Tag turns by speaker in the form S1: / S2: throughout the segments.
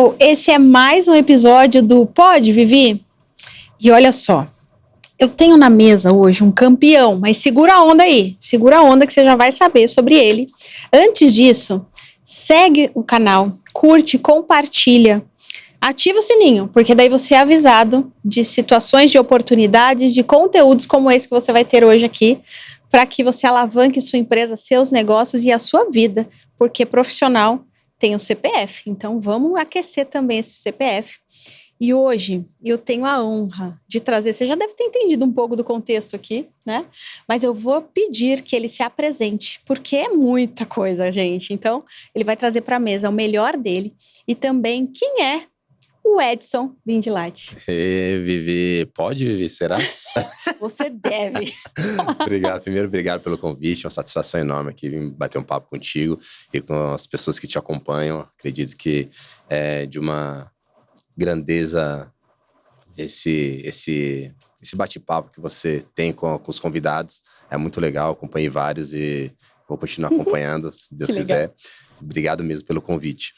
S1: pessoal, esse é mais um episódio do Pode, Vivi? E olha só, eu tenho na mesa hoje um campeão, mas segura a onda aí, segura a onda que você já vai saber sobre ele. Antes disso, segue o canal, curte, compartilha, ativa o sininho, porque daí você é avisado de situações, de oportunidades, de conteúdos como esse que você vai ter hoje aqui, para que você alavanque sua empresa, seus negócios e a sua vida, porque profissional tem o CPF, então vamos aquecer também esse CPF. E hoje eu tenho a honra de trazer, você já deve ter entendido um pouco do contexto aqui, né? Mas eu vou pedir que ele se apresente, porque é muita coisa, gente. Então, ele vai trazer para a mesa o melhor dele e também quem é o Edson Vindilate.
S2: Vivi, pode, Vivi, será?
S1: Você deve.
S2: Obrigado, primeiro, obrigado pelo convite, uma satisfação enorme aqui vir bater um papo contigo e com as pessoas que te acompanham. Acredito que é de uma grandeza esse bate-papo que você tem com os convidados. É muito legal, acompanhei vários e vou continuar acompanhando, se Deus quiser. Obrigado mesmo pelo convite.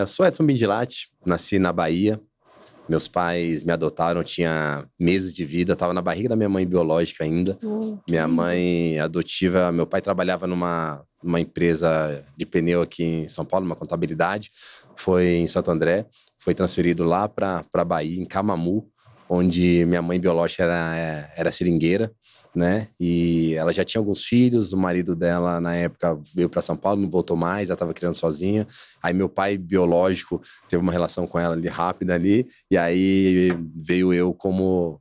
S2: Eu sou Edson Vindilate, nasci na Bahia. Meus pais me adotaram, eu tinha meses de vida, estava na barriga da minha mãe biológica ainda. Minha mãe adotiva, meu pai trabalhava numa empresa de pneu aqui em São Paulo, uma contabilidade. Foi em Santo André, foi transferido lá para Bahia, em Camamu, onde minha mãe biológica era seringueira, né? E ela já tinha alguns filhos, o marido dela na época veio para São Paulo, não voltou mais, ela estava criando sozinha. Aí meu pai biológico teve uma relação com ela ali rápida ali, e aí veio eu como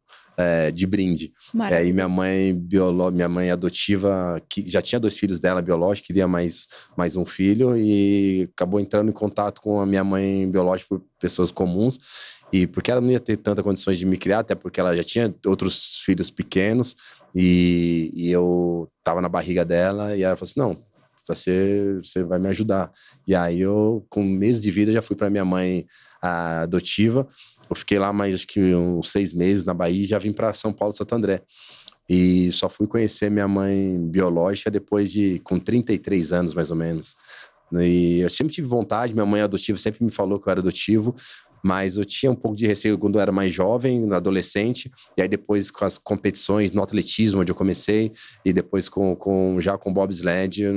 S2: de brinde. E aí minha mãe adotiva, que já tinha 2 filhos dela biológicos, queria mais um filho e acabou entrando em contato com a minha mãe biológica por pessoas comuns. E porque ela não ia ter tantas condições de me criar, até porque ela já tinha outros filhos pequenos, e eu tava na barriga dela, e ela falou assim, não, você vai me ajudar. E aí eu, com meses de vida, já fui para minha mãe adotiva. Eu fiquei lá mais, acho que uns 6 meses na Bahia, e já vim para São Paulo, Santo André. E só fui conhecer minha mãe biológica depois com 33 anos, mais ou menos. E eu sempre tive vontade, minha mãe adotiva sempre me falou que eu era adotivo, mas eu tinha um pouco de receio quando eu era mais jovem, adolescente, e aí depois com as competições no atletismo, onde eu comecei, e depois já com bobsled, eu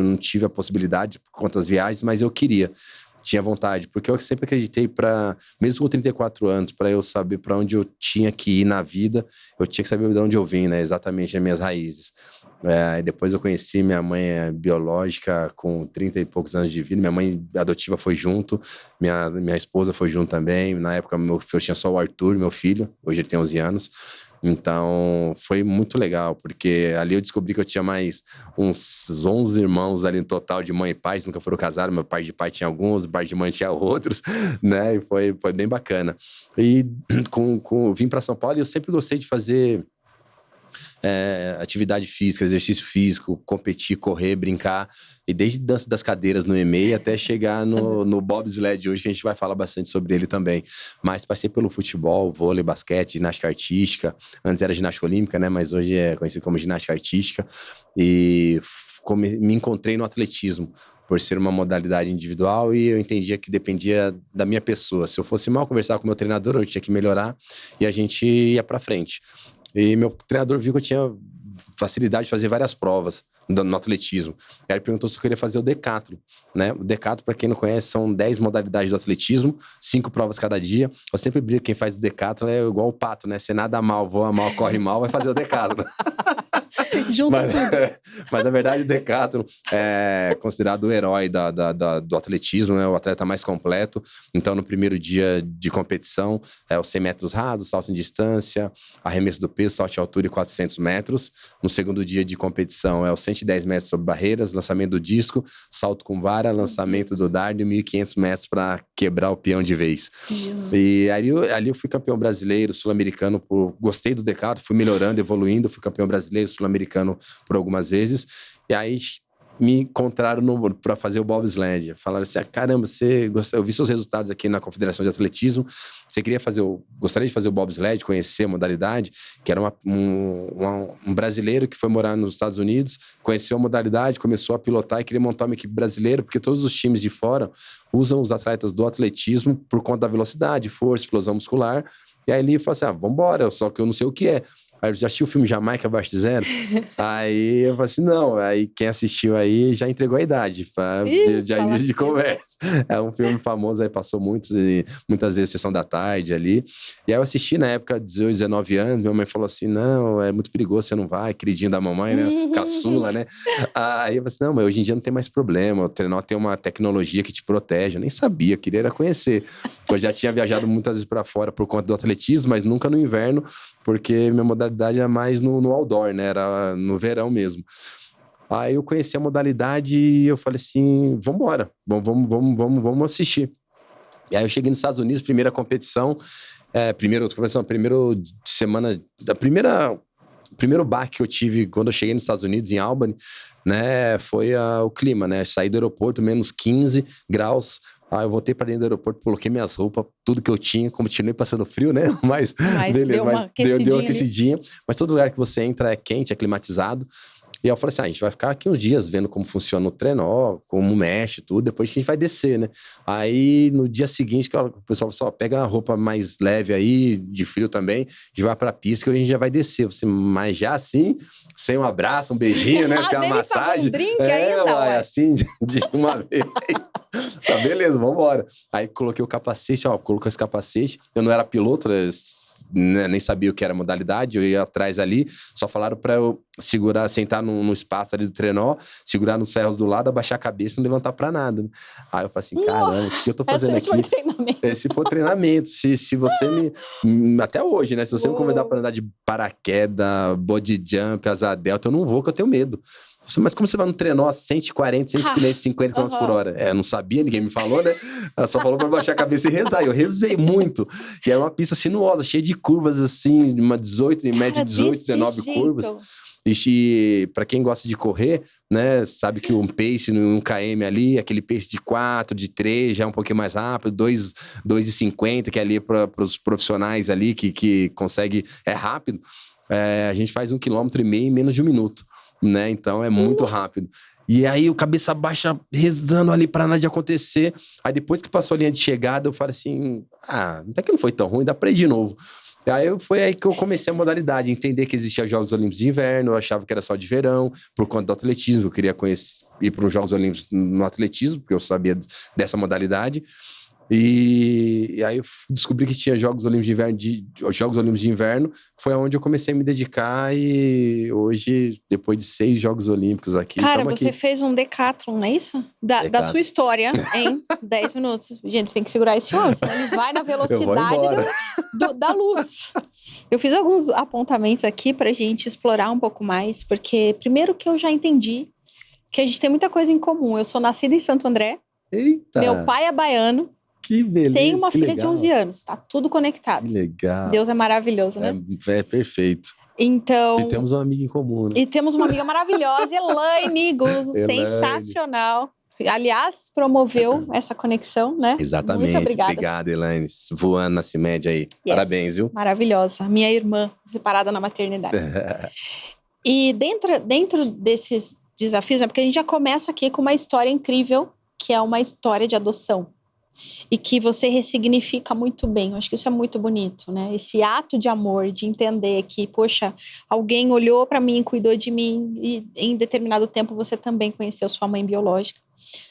S2: não tive a possibilidade por conta das viagens, mas eu tinha vontade, porque eu sempre acreditei mesmo com 34 anos, para eu saber para onde eu tinha que ir na vida, eu tinha que saber de onde eu vim, né? Exatamente as minhas raízes. Depois eu conheci minha mãe biológica com 30 e poucos anos de vida, minha mãe adotiva foi junto, minha esposa foi junto também, na época eu tinha só o Arthur, meu filho, hoje ele tem 11 anos, então foi muito legal, porque ali eu descobri que eu tinha mais uns 11 irmãos ali no total de mãe e pai, nunca foram casados, meu pai de pai tinha alguns, pai de mãe tinha outros, né, e foi bem bacana. E vim para São Paulo e eu sempre gostei de fazer atividade física, exercício físico, competir, correr, brincar, e desde dança das cadeiras no EMEI até chegar no bobsled hoje, que a gente vai falar bastante sobre ele também. Mas passei pelo futebol, vôlei, basquete, ginástica artística, antes era ginástica olímpica, né, mas hoje é conhecido como ginástica artística, e me encontrei no atletismo, por ser uma modalidade individual, e eu entendia que dependia da minha pessoa. Se eu fosse mal conversar com o meu treinador, eu tinha que melhorar, e a gente ia pra frente. E meu treinador viu que eu tinha facilidade de fazer várias provas no atletismo. Aí ele perguntou se eu queria fazer o decathlon, né? O decathlon, para quem não conhece, são 10 modalidades do atletismo, 5 provas cada dia. Eu sempre brinco que quem faz o decathlon é igual o pato, né? Você nada mal, voa mal, corre mal, vai fazer o decathlon. Mas na verdade o decathlon é considerado o herói do atletismo, né? O atleta mais completo. Então no primeiro dia de competição é os 100 metros rasos, salto em distância, arremesso do peso, salto de altura e 400 metros. No segundo dia de competição é os 110 metros sobre barreiras, lançamento do disco, salto com vara, lançamento do dardo e 1.500 metros para quebrar o peão de vez. E ali eu fui campeão brasileiro, sul-americano, gostei do decathlon, fui melhorando, evoluindo, fui campeão brasileiro, sul-americano por algumas vezes. E aí me encontraram para fazer o bobsled. Falaram assim, caramba, eu vi seus resultados aqui na Confederação de Atletismo, você gostaria de fazer o bobsled, conhecer a modalidade, que era um brasileiro que foi morar nos Estados Unidos, conheceu a modalidade, começou a pilotar e queria montar uma equipe brasileira, porque todos os times de fora usam os atletas do atletismo por conta da velocidade, força, explosão muscular. E aí ele falou assim, vambora, só que eu não sei o que é. Aí eu já assisti o filme Jamaica Abaixo de Zero. Aí eu falei assim, não. Aí quem assistiu aí já entregou a idade de início de conversa. É um filme famoso, aí passou muitas vezes sessão da tarde ali. E aí eu assisti na época, 18, 19 anos. Minha mãe falou assim, não, é muito perigoso, você não vai. Queridinho da mamãe, né? Caçula, né? Aí eu falei assim, não, mas hoje em dia não tem mais problema. O trenó tem uma tecnologia que te protege. Eu nem sabia, queria era conhecer. Eu já tinha viajado muitas vezes para fora por conta do atletismo, mas nunca no inverno, porque minha modalidade era mais no outdoor, né? Era no verão mesmo. Aí eu conheci a modalidade e eu falei assim, vambora, vamos assistir. E aí eu cheguei nos Estados Unidos, primeira competição, primeira semana, primeiro baque que eu tive quando eu cheguei nos Estados Unidos, em Albany, né, foi o clima, né? Saí do aeroporto, menos 15 graus. Eu voltei para dentro do aeroporto, coloquei minhas roupas, tudo que eu tinha, continuei passando frio, né? Mas beleza, deu uma aquecidinha. Mas todo lugar que você entra é quente, é climatizado. E aí eu falei assim, a gente vai ficar aqui uns dias vendo como funciona o trenó, como mexe tudo, depois que a gente vai descer, né? Aí no dia seguinte, o pessoal falou assim, pega a roupa mais leve aí, de frio também, a gente vai pra pista que a gente já vai descer. Assim, mas já assim, sem um abraço, um beijinho, né? Sem uma massagem.
S1: Um drink ainda,
S2: assim, de uma vez. Beleza, vambora. Aí coloquei o capacete, colocou esse capacete. Eu não era piloto, né, nem sabia o que era a modalidade, eu ia atrás ali, só falaram pra eu segurar, sentar no espaço ali do trenó, segurar nos ferros do lado, abaixar a cabeça e não levantar pra nada. Né? Aí eu falei assim, caramba, o que eu tô fazendo aqui? Esse foi treinamento. Se você até hoje, né? Se você me convidar pra andar de paraquedas, body jump, asa delta, eu não vou, porque eu tenho medo. Mas como você vai no trenó 140, 150 km por hora? Eu não sabia, ninguém me falou, né? Ela só falou pra baixar a cabeça e rezar. Eu rezei muito. E era uma pista sinuosa, cheia de curvas, assim, uma 18, em média 18, 19 curvas. E pra quem gosta de correr, né, sabe que um pace no 1 km ali, aquele pace de 4, de 3, já é um pouquinho mais rápido, 2,50, que é ali para os profissionais ali, que consegue, é rápido. A gente faz 1,5 km em menos de 1 minuto. Né? Então é muito rápido. E aí o cabeça baixa rezando ali pra nada de acontecer. Aí depois que passou a linha de chegada, eu falei assim, até que não foi tão ruim, dá pra ir de novo. E aí foi aí que eu comecei a modalidade, entender que existia Jogos Olímpicos de Inverno, eu achava que era só de verão, por conta do atletismo, eu queria ir para os Jogos Olímpicos no atletismo, porque eu sabia dessa modalidade. E aí eu descobri que tinha Jogos Olímpicos de Inverno, foi onde eu comecei a me dedicar e hoje, depois de 6 Jogos Olímpicos aqui...
S1: Cara, você fez um decathlon, não é isso? Da sua história, em 10 minutos. Gente, tem que segurar esse homem, senão ele vai na velocidade da luz. Eu fiz alguns apontamentos aqui pra gente explorar um pouco mais, porque primeiro que eu já entendi que a gente tem muita coisa em comum. Eu sou nascida em Santo André,
S2: Eita.
S1: Meu pai é baiano.
S2: Que beleza.
S1: Tem uma filha de 11 anos, tá tudo conectado.
S2: Que legal.
S1: Deus é maravilhoso, né?
S2: É perfeito.
S1: Então...
S2: E temos uma amiga em comum, né?
S1: E temos uma amiga maravilhosa, Elaine Guzzo, sensacional. Aliás, promoveu essa conexão, né?
S2: Exatamente.
S1: Muito obrigada.
S2: Obrigado, Elaine. Voando na CIMED aí. Yes. Parabéns, viu?
S1: Maravilhosa. Minha irmã, separada na maternidade. E dentro desses desafios, porque a gente já começa aqui com uma história incrível, que é uma história de adoção. E que você ressignifica muito bem. Eu acho que isso é muito bonito, né? Esse ato de amor, de entender que, poxa, alguém olhou pra mim, cuidou de mim, e em determinado tempo você também conheceu sua mãe biológica.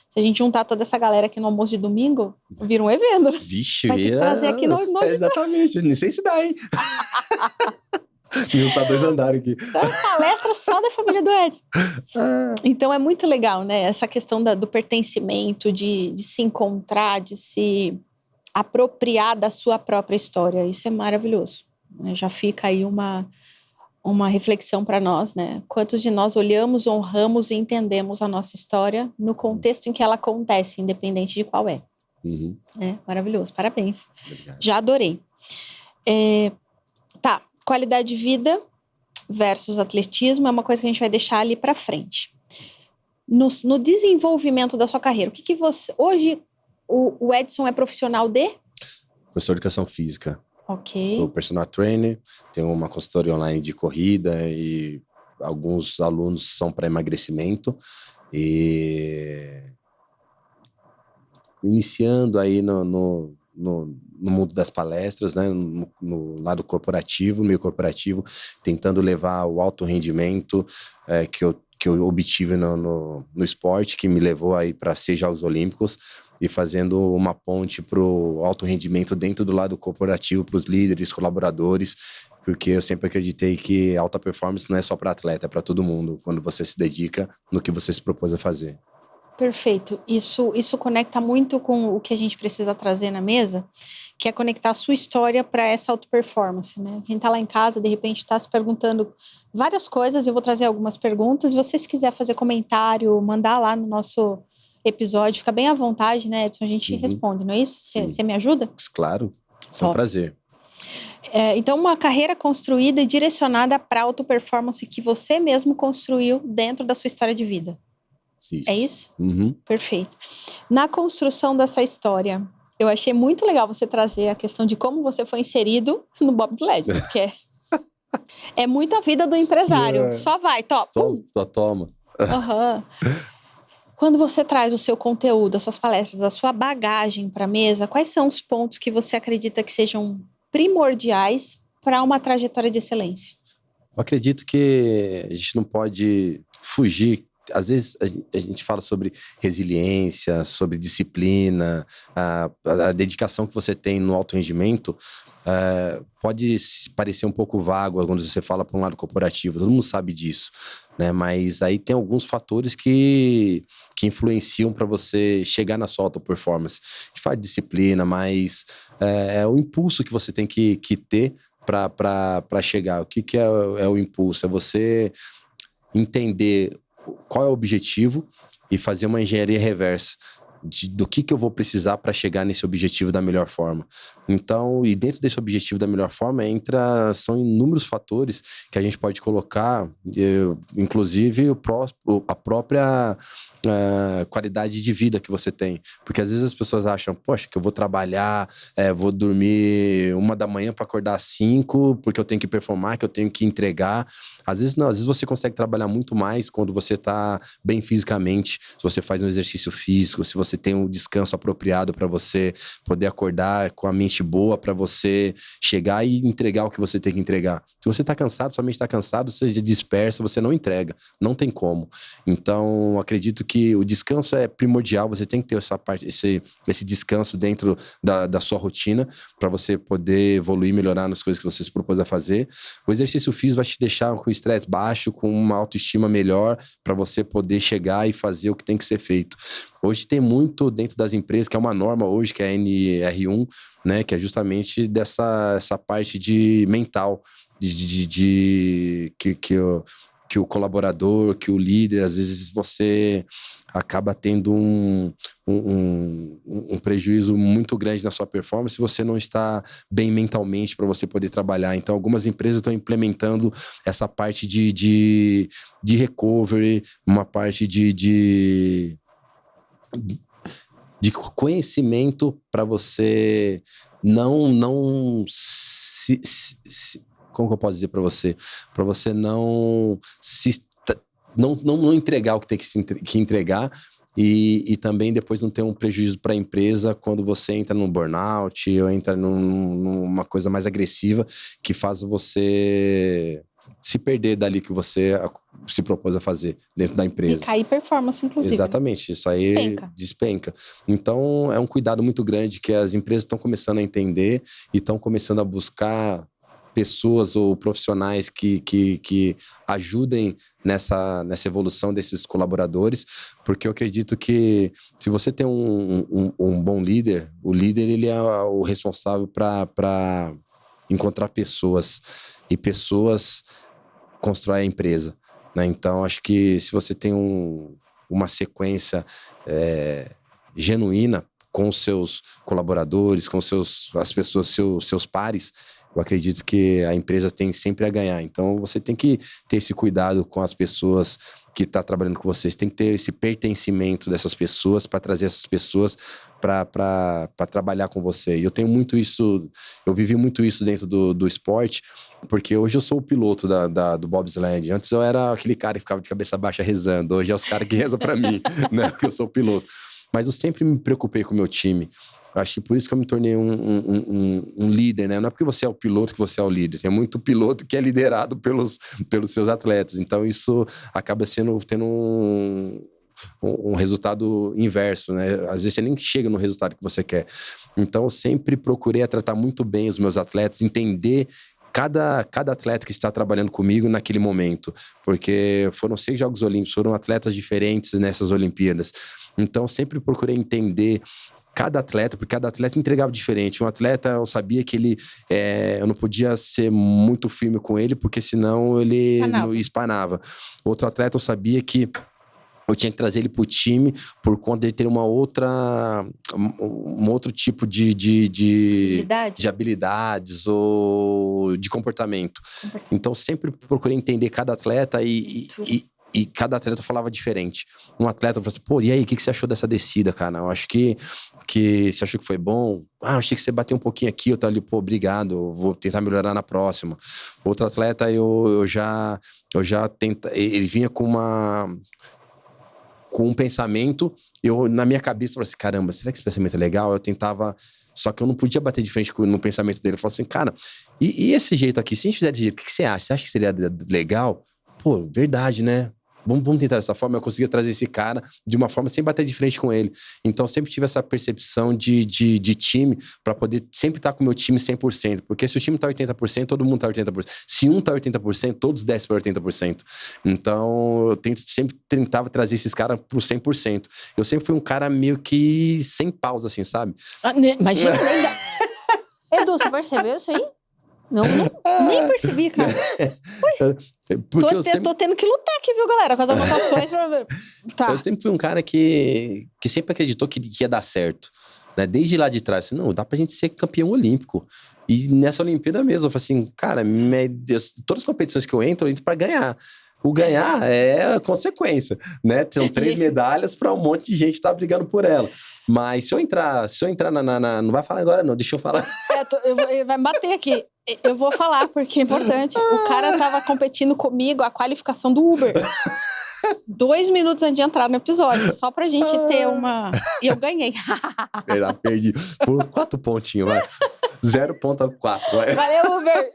S1: Se a gente juntar toda essa galera aqui no almoço de domingo, vira um evento, né?
S2: Vixe,
S1: vai ter que trazer aqui no
S2: exatamente, nem sei se dá, hein? Juntar 2 andares aqui.
S1: Palestra só da família do Edson. Então é muito legal, né? Essa questão do pertencimento, de se encontrar, de se apropriar da sua própria história. Isso é maravilhoso. Já fica aí uma reflexão para nós, né? Quantos de nós olhamos, honramos e entendemos a nossa história no contexto em que ela acontece, independente de qual é.
S2: Uhum.
S1: Maravilhoso. Parabéns.
S2: Obrigado.
S1: Já adorei. Tá. Qualidade de vida versus atletismo é uma coisa que a gente vai deixar ali para frente. no desenvolvimento da sua carreira? O que você... Hoje, o Edson é profissional de?
S2: Professor de educação física.
S1: Ok.
S2: Sou personal trainer, tenho uma consultoria online de corrida e alguns alunos são para emagrecimento. E iniciando aí no mundo das palestras, né, no lado corporativo, meio corporativo, tentando levar o alto rendimento que eu obtive no esporte, que me levou aí para 6 Jogos Olímpicos, e fazendo uma ponte para o alto rendimento dentro do lado corporativo, para os líderes, colaboradores, porque eu sempre acreditei que alta performance não é só para atleta, é para todo mundo, quando você se dedica no que você se propôs a fazer.
S1: Perfeito. Isso conecta muito com o que a gente precisa trazer na mesa, que é conectar a sua história para essa auto-performance, né? Quem está lá em casa, de repente, está se perguntando várias coisas, eu vou trazer algumas perguntas. Se você quiser fazer comentário, mandar lá no nosso episódio, fica bem à vontade, né, Edson? A gente responde, não é isso? Você me ajuda?
S2: Claro, é um prazer.
S1: Então, uma carreira construída e direcionada para a auto-performance que você mesmo construiu dentro da sua história de vida.
S2: Isso.
S1: É isso?
S2: Uhum.
S1: Perfeito. Na construção dessa história, eu achei muito legal você trazer a questão de como você foi inserido no bobsled, porque é muito a vida do empresário. Só vai,
S2: Só toma.
S1: Uhum. Quando você traz o seu conteúdo, as suas palestras, a sua bagagem para a mesa, quais são os pontos que você acredita que sejam primordiais para uma trajetória de excelência?
S2: Eu acredito que a gente não pode fugir. Às vezes a gente fala sobre resiliência, sobre disciplina, a dedicação que você tem no alto rendimento. Pode parecer um pouco vago quando você fala para um lado corporativo, todo mundo sabe disso, né? Mas aí tem alguns fatores que influenciam para você chegar na sua alta performance. A gente fala de disciplina, mas é o impulso que você tem que ter para chegar. O que é o impulso? É você entender qual é o objetivo e fazer uma engenharia reversa do que eu vou precisar para chegar nesse objetivo da melhor forma. Então, e dentro desse objetivo da melhor forma, são inúmeros fatores que a gente pode colocar, inclusive a própria qualidade de vida que você tem. Porque às vezes as pessoas acham, poxa, que eu vou trabalhar, vou dormir 1 da manhã para acordar às 5, porque eu tenho que performar, que eu tenho que entregar. Às vezes não, às vezes você consegue trabalhar muito mais quando você está bem fisicamente, se você faz um exercício físico, se você tem um descanso apropriado para você poder acordar com a mente boa para você chegar e entregar o que você tem que entregar. Se você está cansado, sua mente está cansada, você dispersa, você não entrega, não tem como. Então, acredito que o descanso é primordial, você tem que ter essa parte, esse descanso dentro da sua rotina para você poder evoluir e melhorar nas coisas que você se propôs a fazer. O exercício físico vai te deixar com estresse baixo, com uma autoestima melhor, para você poder chegar e fazer o que tem que ser feito. Hoje tem muito dentro das empresas, que é uma norma hoje, que é a NR1, né, que é justamente essa parte de mental, que o colaborador, que o líder, às vezes você acaba tendo um prejuízo muito grande na sua performance se você não está bem mentalmente para você poder trabalhar. Então, algumas empresas estão implementando essa parte de recovery, uma parte de conhecimento para você não como que eu posso dizer para você? Para você não entregar o que tem que entregar e também depois não ter um prejuízo para a empresa quando você entra num burnout ou entra numa coisa mais agressiva que faz você se perder dali que você se propôs a fazer dentro da empresa.
S1: E cair performance, inclusive.
S2: Exatamente, isso aí despenca. Então, é um cuidado muito grande que as empresas estão começando a entender e estão começando a buscar pessoas ou profissionais que ajudem nessa evolução desses colaboradores, porque eu acredito que se você tem um bom líder, o líder ele é o responsável para encontrar pessoas, e pessoas constroem a empresa, né? Então, acho que se você tem uma sequência genuína com os seus colaboradores, com as pessoas, seus pares, eu acredito que a empresa tem sempre a ganhar. Então, você tem que ter esse cuidado com as pessoas que estão trabalhando com vocês. Tem que ter esse pertencimento dessas pessoas para trazer essas pessoas para trabalhar com você. E eu tenho muito isso, eu vivi muito isso dentro do esporte, porque hoje eu sou o piloto do bobsled. Antes eu era aquele cara que ficava de cabeça baixa rezando. Hoje é os caras que rezam para mim, né? Porque eu sou o piloto. Mas eu sempre me preocupei com o meu time. Eu acho que por isso que eu me tornei um líder, né? Não é porque você é o piloto que você é o líder. Tem muito piloto que é liderado pelos seus atletas. Então, isso acaba tendo um resultado inverso, né? Às vezes você nem chega no resultado que você quer. Então, eu sempre procurei tratar muito bem os meus atletas, entender cada atleta que está trabalhando comigo naquele momento. Porque foram 6 Jogos Olímpicos, foram atletas diferentes nessas Olimpíadas. Então, sempre procurei entender cada atleta, porque cada atleta entregava diferente. Um atleta, eu sabia que eu não podia ser muito firme com ele, porque senão ele espanava. Outro atleta, eu sabia que eu tinha que trazer ele pro time por conta de ele ter um outro tipo de habilidades ou de comportamento. Então, sempre procurei entender cada atleta e cada atleta falava diferente. Um atleta falou assim, pô, e aí, o que você achou dessa descida, cara? Eu acho que você achou que foi bom? Ah, achei que você bateu um pouquinho aqui, eu tava ali, pô, obrigado, eu vou tentar melhorar na próxima. Outro atleta, eu já tenta, ele vinha com um pensamento, na minha cabeça, eu falei assim, caramba, será que esse pensamento é legal? Eu tentava, só que eu não podia bater de frente no pensamento dele. Eu falei assim, cara, e esse jeito aqui, se a gente fizer desse jeito, o que você acha? Você acha que seria legal? Pô, verdade, né? Vamos tentar dessa forma. Eu conseguia trazer esse cara de uma forma sem bater de frente com ele. Então, sempre tive essa percepção de time para poder sempre estar com o meu time 100%. Porque se o time tá 80%, todo mundo tá 80%. Se um tá 80%, todos descem para 80%. Então, eu sempre tentava trazer esses caras pro 100%. Eu sempre fui um cara meio que sem pausa, assim, sabe?
S1: Imagina, Edu, você percebeu isso aí? Não, nem percebi, cara. Tô tendo que lutar aqui, viu, galera? Com as anotações pra... Tá.
S2: Eu sempre fui um cara que sempre acreditou que ia dar certo. Né? Desde lá de trás, assim, não, dá pra gente ser campeão olímpico. E nessa Olimpíada mesmo, eu falei assim, cara, todas as competições que eu entro pra ganhar. O ganhar é a consequência, né? São 3 medalhas para um monte de gente que tá brigando por ela. Mas se eu entrar não vai falar agora não, deixa eu falar.
S1: Vai me bater aqui. Eu vou falar, porque é importante. O cara tava competindo comigo a qualificação do Uber. 2 minutos antes de entrar no episódio, só pra gente ter uma... E eu ganhei.
S2: Verdade, perdi. Por 4 pontinhos, vai. 0,4. Vai.
S1: Valeu, Uber!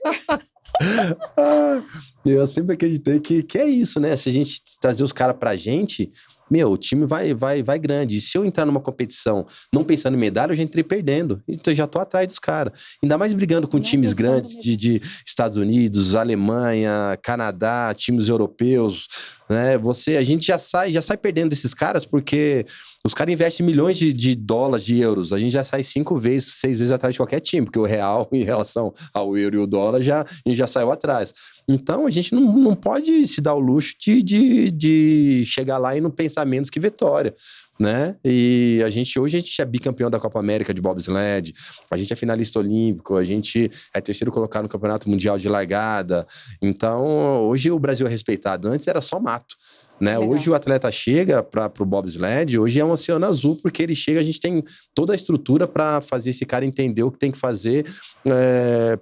S2: Eu sempre acreditei que é isso, né? Se a gente trazer os caras pra gente, o time vai grande. E se eu entrar numa competição não pensando em medalha, eu já entrei perdendo. Então eu já tô atrás dos caras. Ainda mais brigando com times grandes de Estados Unidos, Alemanha, Canadá, times europeus, né? A gente já sai perdendo desses caras porque os caras investem milhões de dólares, de euros. A gente já sai 5 vezes, 6 vezes atrás de qualquer time, porque o real, em relação ao euro e o dólar, a gente já saiu atrás. Então, a gente não pode se dar o luxo de chegar lá e não pensar menos que vitória, né? E hoje a gente é bicampeão da Copa América de bobsled, a gente é finalista olímpico, a gente é 3º colocado no Campeonato Mundial de Largada. Então, hoje o Brasil é respeitado. Antes era só mato. Né? Hoje o atleta chega para o bobsled, hoje é um oceano azul, porque ele chega, a gente tem toda a estrutura para fazer esse cara entender o que tem que fazer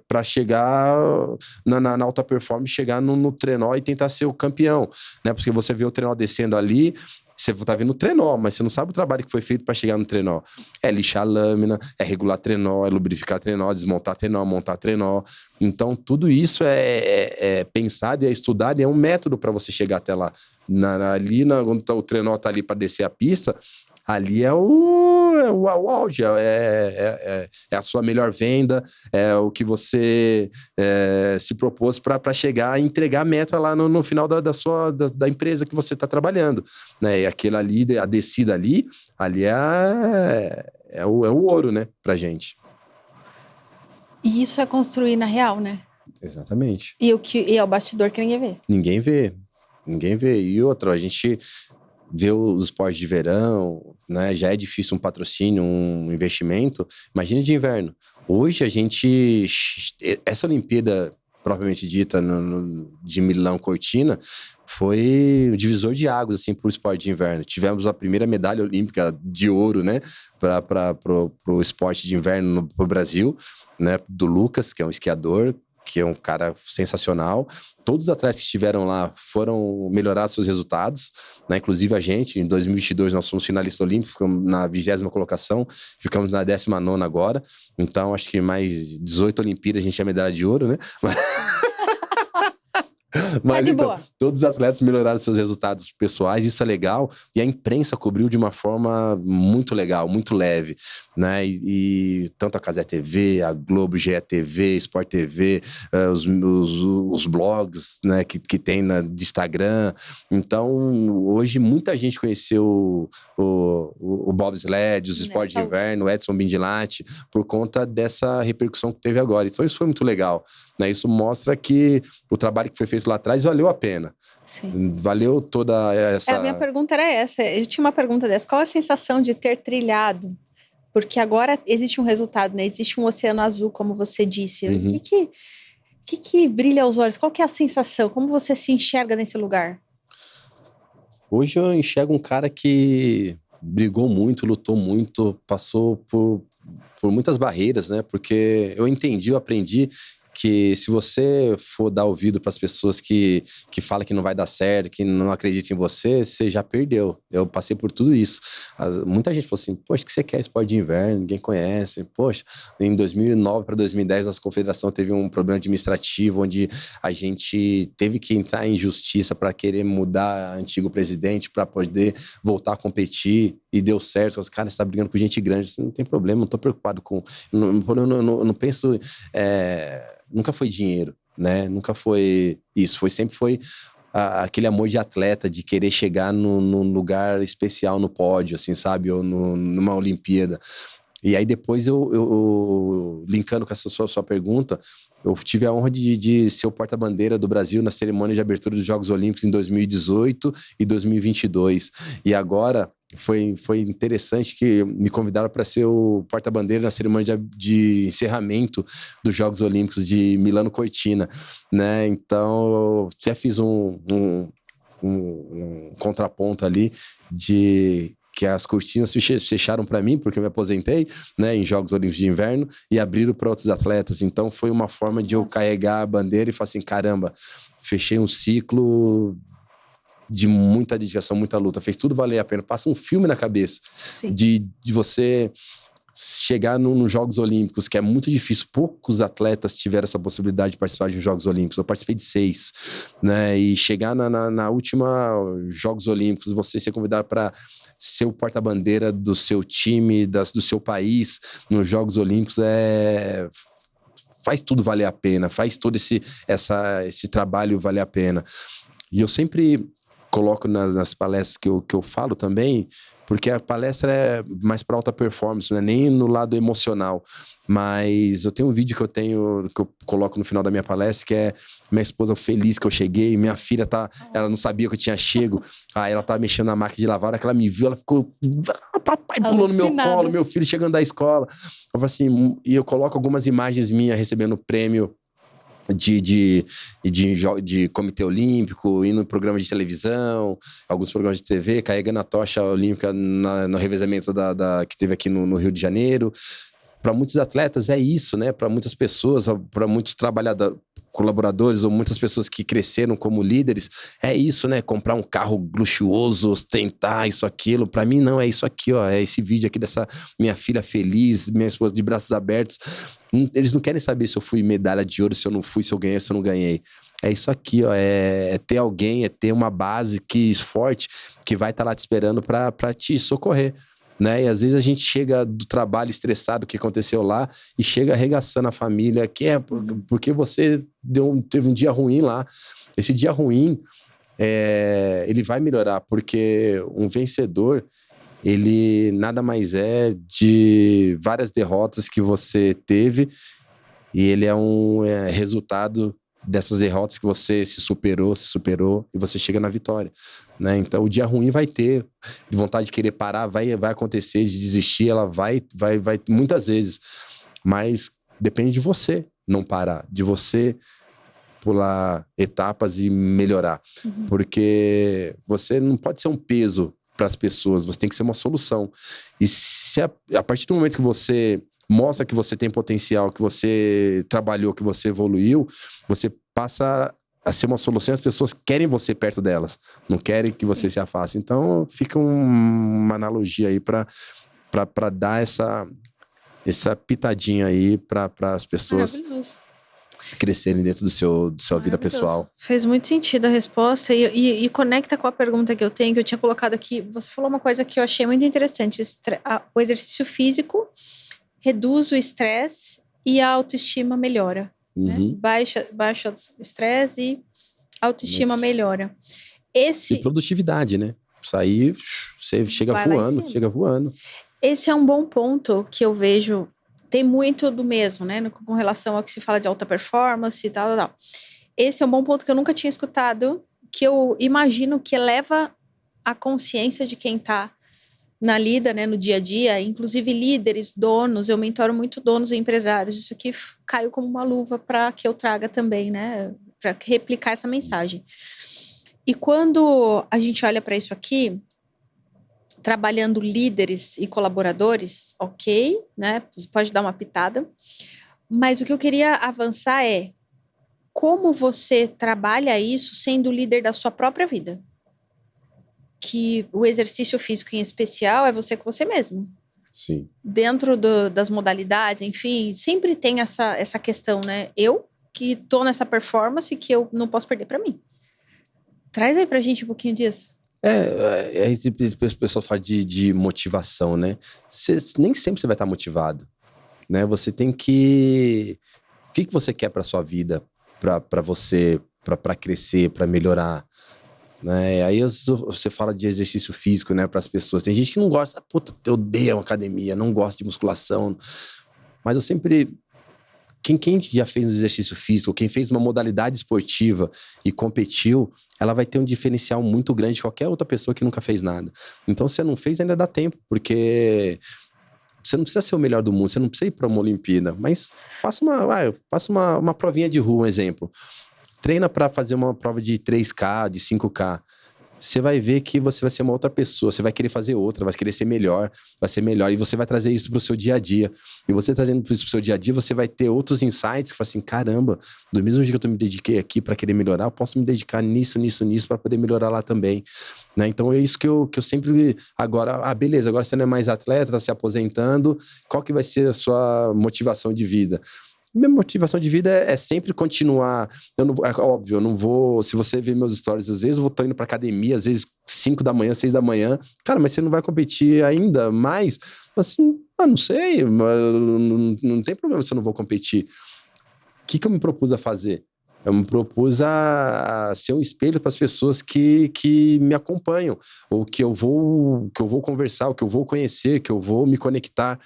S2: para chegar na alta performance, chegar no trenó e tentar ser o campeão, né? Porque você vê o trenó descendo ali, você tá vendo o trenó, mas você não sabe o trabalho que foi feito para chegar no trenó. É lixar a lâmina, é regular trenó, é lubrificar trenó, desmontar trenó, montar trenó. Então, tudo isso é pensado e é estudado e é um método para você chegar até lá. Onde o trenó tá ali para descer a pista, ali é o auge, é a sua melhor venda, é o que você se propôs para chegar e entregar a meta lá no final da empresa que você está trabalhando. Né? E aquilo ali, a descida ali é o ouro, né, pra gente.
S1: E isso é construir na real, né?
S2: Exatamente.
S1: E é o bastidor que ninguém vê.
S2: Ninguém vê. E outra, a gente vê os esportes de verão, né? Já é difícil um patrocínio, um investimento. Imagina de inverno. Hoje a gente... Essa Olimpíada, propriamente dita, de Milão Cortina, foi o divisor de águas, assim, para o esporte de inverno. Tivemos a primeira medalha olímpica de ouro, né, para o esporte de inverno para o Brasil, né, do Lucas, que é um esquiador, que é um cara sensacional. Todos os atletas que estiveram lá foram melhorar seus resultados, né? Inclusive a gente, em 2022, nós fomos finalistas olímpicos, ficamos na 20ª colocação, ficamos na 19ª agora. Então, acho que mais 18 Olimpíadas a gente é medalha de ouro, né? Mas então, todos os atletas melhoraram seus resultados pessoais, isso é legal, e a imprensa cobriu de uma forma muito legal, muito leve, né? E tanto a Cazé TV, a Globo, GE Sport TV, os blogs, né, que tem de Instagram. Então, hoje muita gente conheceu o bobsled, os esportes de inverno, o Edson Bindilatti, por conta dessa repercussão que teve agora. Então, isso foi muito legal, né? Isso mostra que o trabalho que foi feito lá atrás valeu a pena.
S1: Sim.
S2: Valeu toda essa...
S1: A minha pergunta era essa. Eu tinha uma pergunta dessa. Qual a sensação de ter trilhado? Porque agora existe um resultado, né? Existe um oceano azul, como você disse.
S2: Uhum.
S1: O que brilha aos olhos? Qual que é a sensação? Como você se enxerga nesse lugar?
S2: Hoje eu enxergo um cara que brigou muito, lutou muito, passou por muitas barreiras, né? Porque eu entendi, eu aprendi que se você for dar ouvido para as pessoas que falam que não vai dar certo, que não acreditam em você, você já perdeu. Eu passei por tudo isso. Muita gente falou assim, poxa, o que você quer esporte de inverno? Ninguém conhece. Poxa, em 2009 para 2010, nossa confederação teve um problema administrativo, onde a gente teve que entrar em justiça para querer mudar o antigo presidente, para poder voltar a competir, e deu certo. Os caras estão brigando com gente grande, assim, não tem problema, não estou preocupado com... Não penso... Nunca foi dinheiro, né? Nunca foi isso. Sempre foi aquele amor de atleta, de querer chegar num lugar especial no pódio, assim, sabe? Ou numa Olimpíada. E aí depois eu linkando com essa sua pergunta, eu tive a honra de ser o porta-bandeira do Brasil na cerimônia de abertura dos Jogos Olímpicos em 2018 e 2022. E agora foi interessante que me convidaram para ser o porta-bandeira na cerimônia de encerramento dos Jogos Olímpicos de Milano Cortina, né? Então, eu já fiz um contraponto ali de... que as cortinas se fecharam para mim, porque eu me aposentei, né, em Jogos Olímpicos de Inverno, e abriram para outros atletas. Então, foi uma forma de eu carregar a bandeira e falar assim, caramba, fechei um ciclo de muita dedicação, muita luta. Fez tudo valer a pena. Passa um filme na cabeça de você chegar nos Jogos Olímpicos, que é muito difícil. Poucos atletas tiveram essa possibilidade de participar de Jogos Olímpicos. Eu participei de 6, né? E chegar na última Jogos Olímpicos, você ser convidado para ser o porta-bandeira do seu time, do seu país, nos Jogos Olímpicos, faz tudo valer a pena, faz todo esse trabalho valer a pena. E eu sempre coloco nas palestras que eu falo também, porque a palestra é mais para alta performance, não é nem no lado emocional. Mas eu tenho um vídeo que eu coloco no final da minha palestra, que é minha esposa feliz que eu cheguei, minha filha ela não sabia que eu tinha chego, aí ela tava mexendo na máquina de lavar, a hora que ela me viu, ela ficou, papai pulou no meu colo, meu filho chegando da escola. Eu falo assim, e eu coloco algumas imagens minhas recebendo prêmio de comitê olímpico, indo no programa de televisão, alguns programas de TV, carregando a tocha olímpica no revezamento que teve aqui no Rio de Janeiro. Para muitos atletas é isso, né? Para muitas pessoas, para muitos colaboradores ou muitas pessoas que cresceram como líderes, é isso, né? Comprar um carro luxuoso, ostentar isso, aquilo. Para mim, não, é isso aqui, ó. É esse vídeo aqui dessa minha filha feliz, minha esposa de braços abertos. Eles não querem saber se eu fui medalha de ouro, se eu não fui, se eu ganhei, se eu não ganhei. É isso aqui, ó. É ter alguém, é ter uma base forte que vai estar lá te esperando para te socorrer, né? E às vezes a gente chega do trabalho estressado, o que aconteceu lá, e chega arregaçando a família, que é porque você teve um dia ruim lá. Esse dia ruim, ele vai melhorar, porque um vencedor, ele nada mais é de várias derrotas que você teve, e ele é um resultado dessas derrotas que você se superou, e você chega na vitória, né? Então, o dia ruim vai ter, de vontade de querer parar, vai acontecer, de desistir, ela vai muitas vezes. Mas depende de você não parar, de você pular etapas e melhorar. Porque você não pode ser um peso para as pessoas, você tem que ser uma solução. E se a partir do momento que você mostra que você tem potencial, que você trabalhou, que você evoluiu, você passa a ser uma solução, as pessoas querem você perto delas, não querem que você se afaste. Então, fica uma analogia aí para dar essa pitadinha aí para as pessoas crescerem dentro da sua vida pessoal.
S1: Fez muito sentido a resposta e conecta com a pergunta que eu tenho, que eu tinha colocado aqui. Você falou uma coisa que eu achei muito interessante. O exercício físico reduz o estresse e a autoestima melhora. Né? Baixa o estresse e a autoestima melhora.
S2: E produtividade, né? Isso aí, você chega voando.
S1: Esse é um bom ponto que eu vejo. Tem muito do mesmo, né? Com relação ao que se fala de alta performance e tal. Esse é um bom ponto que eu nunca tinha escutado, que eu imagino que eleva a consciência de quem está na lida, né, no dia a dia, inclusive líderes, donos. Eu mentoro muito donos e empresários. Isso aqui caiu como uma luva para que eu traga também, né? Para replicar essa mensagem. E quando a gente olha para isso aqui, trabalhando líderes e colaboradores, ok, né? Você pode dar uma pitada. Mas o que eu queria avançar é como você trabalha isso sendo líder da sua própria vida. Que o exercício físico em especial é você com você mesmo.
S2: Sim.
S1: Dentro das modalidades, enfim, sempre tem essa questão, né? Eu que tô nessa performance que eu não posso perder para mim. Traz aí pra gente um pouquinho disso.
S2: As pessoas falam de motivação, né? Nem sempre você vai estar motivado, né? Você tem que... O que você quer pra sua vida? Pra você, pra crescer, pra melhorar, né? Aí você fala de exercício físico, né? Para as pessoas. Tem gente que não gosta, puta, eu odeio academia, não gosto de musculação. Mas eu sempre... Quem já fez um exercício físico, quem fez uma modalidade esportiva e competiu, ela vai ter um diferencial muito grande de qualquer outra pessoa que nunca fez nada. Então, se você não fez, ainda dá tempo, porque você não precisa ser o melhor do mundo, você não precisa ir para uma Olimpíada, mas faça uma provinha de rua, um exemplo. Treina para fazer uma prova de 3K, de 5K. Você vai ver que você vai ser uma outra pessoa, você vai querer fazer outra, vai querer ser melhor, e você vai trazer isso pro seu dia a dia. E você trazendo isso pro seu dia a dia, você vai ter outros insights que fala assim, caramba, do mesmo jeito que eu me dediquei aqui para querer melhorar, eu posso me dedicar nisso para poder melhorar lá também. Né? Então é isso que eu sempre... Agora, beleza, agora você não é mais atleta, tá se aposentando, qual que vai ser a sua motivação de vida? Minha motivação de vida é sempre continuar. Óbvio, eu não vou... Se você ver meus stories, às vezes eu tô indo pra academia, às vezes 5 da manhã, 6 da manhã. Cara, mas você não vai competir ainda mais? Assim, não sei, não tem problema se eu não vou competir. O que eu me propus a fazer? Eu me propus a ser um espelho para as pessoas que me acompanham, ou que eu vou conversar, ou que eu vou conhecer, que eu vou me conectar.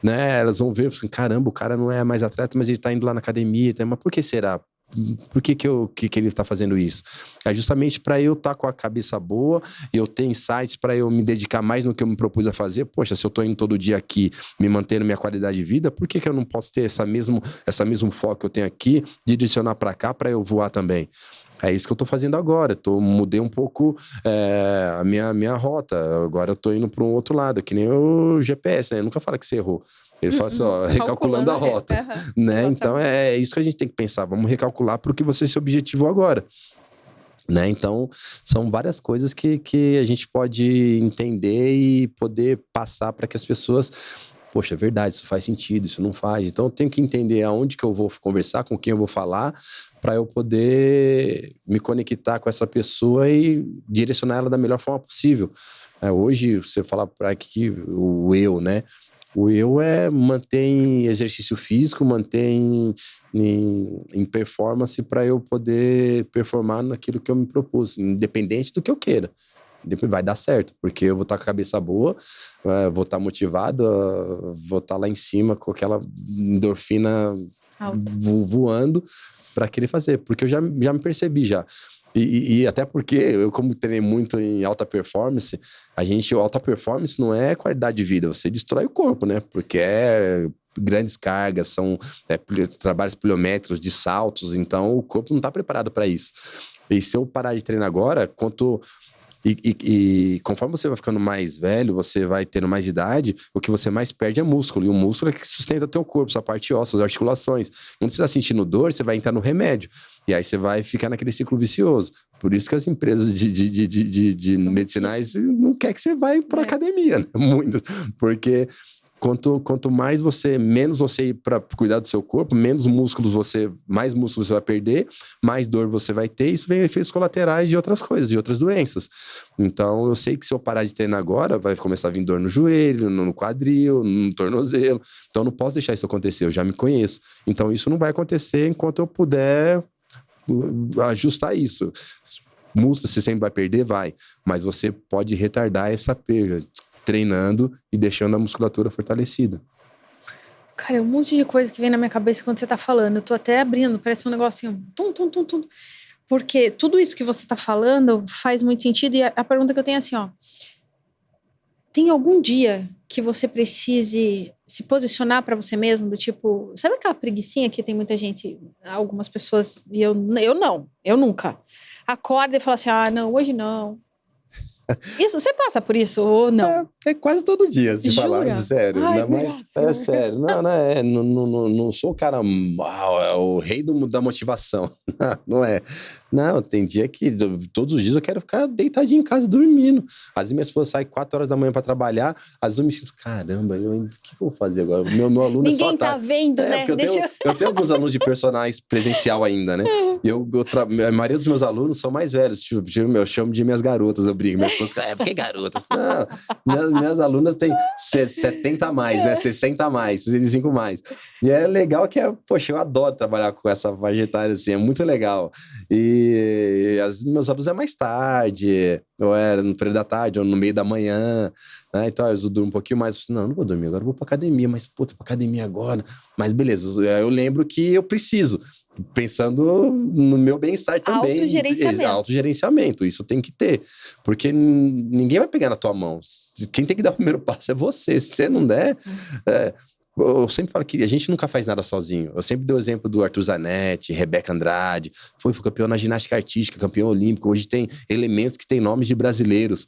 S2: Né? Elas vão ver assim, caramba, o cara não é mais atleta, mas ele tá indo lá na academia, mas por que será? Por que ele tá fazendo isso? É justamente para eu estar com a cabeça boa, eu ter insights para eu me dedicar mais no que eu me propus a fazer. Poxa, se eu tô indo todo dia aqui, me mantendo minha qualidade de vida, por que eu não posso ter essa mesmo foco que eu tenho aqui, direcionar para cá, para eu voar também? É isso que eu tô fazendo agora. Mudei um pouco a minha rota. Agora eu tô indo para um outro lado, que nem o GPS, né? Eu nunca fala que você errou. Ele fala assim, ó, recalculando a rota. Né? Então é isso que a gente tem que pensar. Vamos recalcular para o que você se objetivou agora. Né? Então, são várias coisas que a gente pode entender e poder passar para que as pessoas... Poxa, é verdade, isso faz sentido, isso não faz. Então, eu tenho que entender aonde que eu vou conversar, com quem eu vou falar, para eu poder me conectar com essa pessoa e direcionar ela da melhor forma possível. Hoje, você fala para aqui o eu, né? O eu mantém exercício físico, mantém em performance para eu poder performar naquilo que eu me propus, independente do que eu queira. Vai dar certo, porque eu vou estar com a cabeça boa, vou estar motivado, vou estar lá em cima com aquela endorfina voando para querer fazer, porque eu já me percebi já. E até porque eu, como treinei muito em alta performance, alta performance não é qualidade de vida, você destrói o corpo, né? Porque grandes cargas, são trabalhos pliométricos de saltos, então o corpo não está preparado para isso. E se eu parar de treinar agora, conforme você vai ficando mais velho, você vai tendo mais idade, o que você mais perde é músculo. E o músculo é que sustenta o teu corpo, sua parte óssea, suas articulações. Quando você está sentindo dor, você vai entrar no remédio. E aí você vai ficar naquele ciclo vicioso. Por isso que as empresas de medicinais não querem que você vá para academia, né? Muito. Porque quanto menos você ir para cuidar do seu corpo, mais músculos você vai perder, mais dor você vai ter. Isso vem efeitos colaterais de outras coisas, de outras doenças. Então, eu sei que se eu parar de treinar agora, vai começar a vir dor no joelho, no quadril, no tornozelo. Então, eu não posso deixar isso acontecer, eu já me conheço. Então, isso não vai acontecer enquanto eu puder ajustar isso. Músculo, você sempre vai perder? Vai. Mas você pode retardar essa perda, treinando e deixando a musculatura fortalecida.
S1: Cara, é um monte de coisa que vem na minha cabeça quando você tá falando. Eu tô até abrindo, parece um negocinho. Tum, tum, tum, tum. Porque tudo isso que você tá falando faz muito sentido. E a pergunta que eu tenho é assim, ó. Tem algum dia que você precise se posicionar pra você mesmo? Do tipo, sabe aquela preguicinha que tem muita gente, algumas pessoas, e eu nunca. Acorda e fala assim, não, hoje não. Isso, você passa por isso ou não?
S2: É quase todo dia, de falar, sério.
S1: Ai,
S2: é sério. Não sou o cara, é o rei da motivação. Não é. Não, tem dia que todos os dias eu quero ficar deitadinho em casa dormindo. Às vezes minha esposa sai 4 horas da manhã pra trabalhar, às vezes eu me sinto, caramba, o que eu vou fazer agora? Meu aluno
S1: Ninguém
S2: é só
S1: tá vendo, né?
S2: Eu tenho alguns alunos de personagens presencial ainda, né? E a maioria dos meus alunos são mais velhos. Tipo, eu chamo de minhas garotas, eu brigo. Minha esposa fica, por que garotas? Não, minhas alunas têm 70 a mais, né? 60 a mais, 65 a mais. E é legal que poxa, eu adoro trabalhar com essa faixa etária, assim, é muito legal. E meus alunos é mais tarde, ou no período da tarde, ou no meio da manhã, né? Então eu durmo um pouquinho mais, não vou dormir agora, eu vou pra academia, mas puta, pra academia agora. Mas beleza, eu lembro que eu preciso. Pensando no meu bem-estar também. Autogerenciamento, isso tem que ter. Porque ninguém vai pegar na tua mão. Quem tem que dar o primeiro passo é você. Se você não der... eu sempre falo que a gente nunca faz nada sozinho. Eu sempre dou o exemplo do Arthur Zanetti, Rebeca Andrade. Foi campeão na ginástica artística, campeão olímpico. Hoje tem elementos que têm nomes de brasileiros.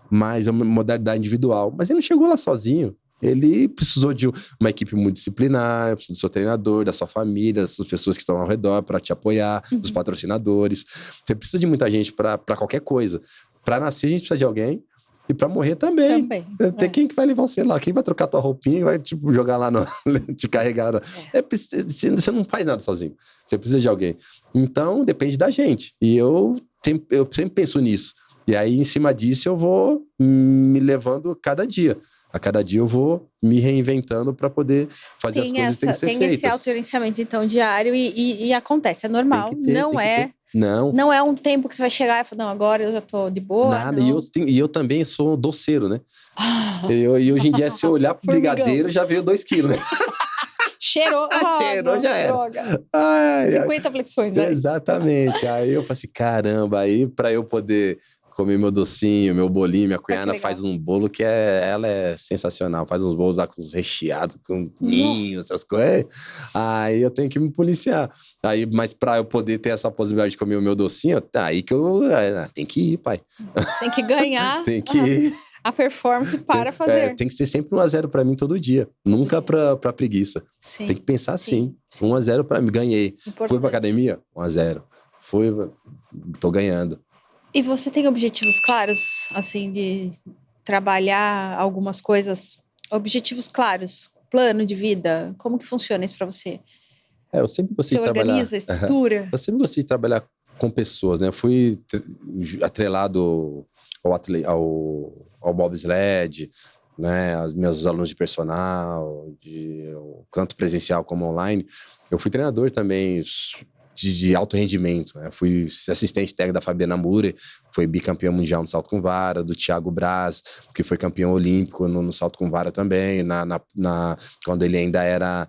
S2: Mas é uma modalidade individual. Mas ele não chegou lá sozinho. Ele precisou de uma equipe multidisciplinar, precisou do seu treinador, da sua família, das suas pessoas que estão ao redor para te apoiar, dos patrocinadores. Você precisa de muita gente para qualquer coisa. Para nascer, a gente precisa de alguém. E para morrer também. Tem quem que vai levar você lá? Quem vai trocar tua roupinha e vai jogar lá, te carregar. Você não faz nada sozinho. Você precisa de alguém. Então, depende da gente. E eu sempre penso nisso. E aí, em cima disso, eu vou me levando cada dia. A cada dia eu vou me reinventando para poder fazer as coisas que têm que ser feitas.
S1: Tem esse autogerenciamento, então, diário e acontece, é normal. Não é um tempo que você vai chegar e falar, não, agora eu já tô de boa.
S2: Nada, e eu também sou doceiro, né? E hoje em dia, se eu olhar pro brigadeiro, já veio 2 quilos, né?
S1: Cheirou,
S2: já era.
S1: Droga. 50 flexões, né?
S2: Exatamente. Aí eu falei assim, caramba, aí para eu poder comer meu docinho, meu bolinho, minha cunhada faz um bolo que ela é sensacional, faz uns bolos lá com os recheados, com ninho, essas coisas. Aí eu tenho que me policiar. Mas pra eu poder ter essa possibilidade de comer o meu docinho, aí que eu tem que ir, pai.
S1: Tem que ganhar.
S2: Tem que ir.
S1: A performance para fazer.
S2: Tem que ser sempre 1-0 pra mim todo dia. Nunca pra preguiça.
S1: Sim,
S2: tem que pensar assim. 1-0 pra mim. Ganhei. Importante. Fui pra academia? 1-0. Tô ganhando.
S1: E você tem objetivos claros, assim, de trabalhar algumas coisas? Objetivos claros? Plano de vida? Como que funciona isso pra você?
S2: Eu sempre gostei de trabalhar...
S1: Você organiza a estrutura?
S2: Eu sempre gostei de trabalhar com pessoas, né? Eu fui atrelado ao bobsled, né? Os meus alunos de personal, tanto presencial como online. Eu fui treinador também de alto rendimento, né? Fui assistente técnico da Fabiana Mura, foi bicampeão mundial no salto com vara, do Thiago Braz, que foi campeão olímpico no salto com vara também, quando ele ainda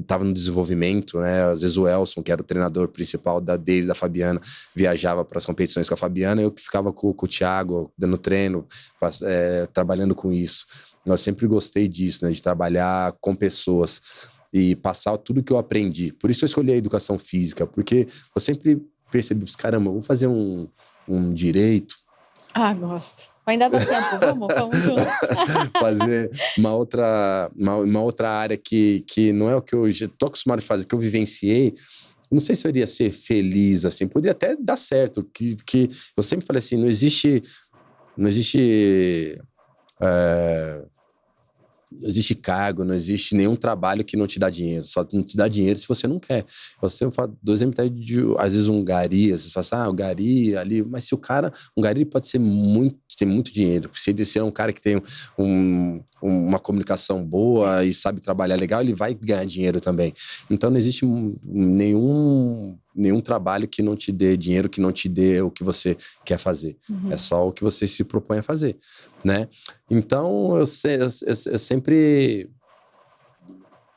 S2: estava no desenvolvimento, né? Às vezes o Elson, que era o treinador principal dele, da Fabiana, viajava para as competições com a Fabiana, eu que ficava com o Thiago, dando treino, trabalhando com isso. Eu sempre gostei disso, né? De trabalhar com pessoas e passar tudo que eu aprendi. Por isso eu escolhi a educação física, porque eu sempre percebi, caramba, vou fazer um direito.
S1: Ah, gosto. Ainda dá tempo, vamos junto.
S2: Fazer uma outra área que não é o que eu já tô acostumado a fazer, que eu vivenciei. Não sei se eu iria ser feliz, assim, poderia até dar certo, que eu sempre falei assim, não existe cargo, não existe nenhum trabalho que não te dá dinheiro. Só não te dá dinheiro se você não quer. Eu sempre falo, às vezes um gari, às vezes você fala assim, o gari ali, mas se um gari pode ser ter muito dinheiro. Se ele ser um cara que tem uma comunicação boa e sabe trabalhar legal, ele vai ganhar dinheiro também. Então não existe nenhum trabalho que não te dê dinheiro, que não te dê o que você quer fazer. É só o que você se propõe a fazer, né? Então, eu sempre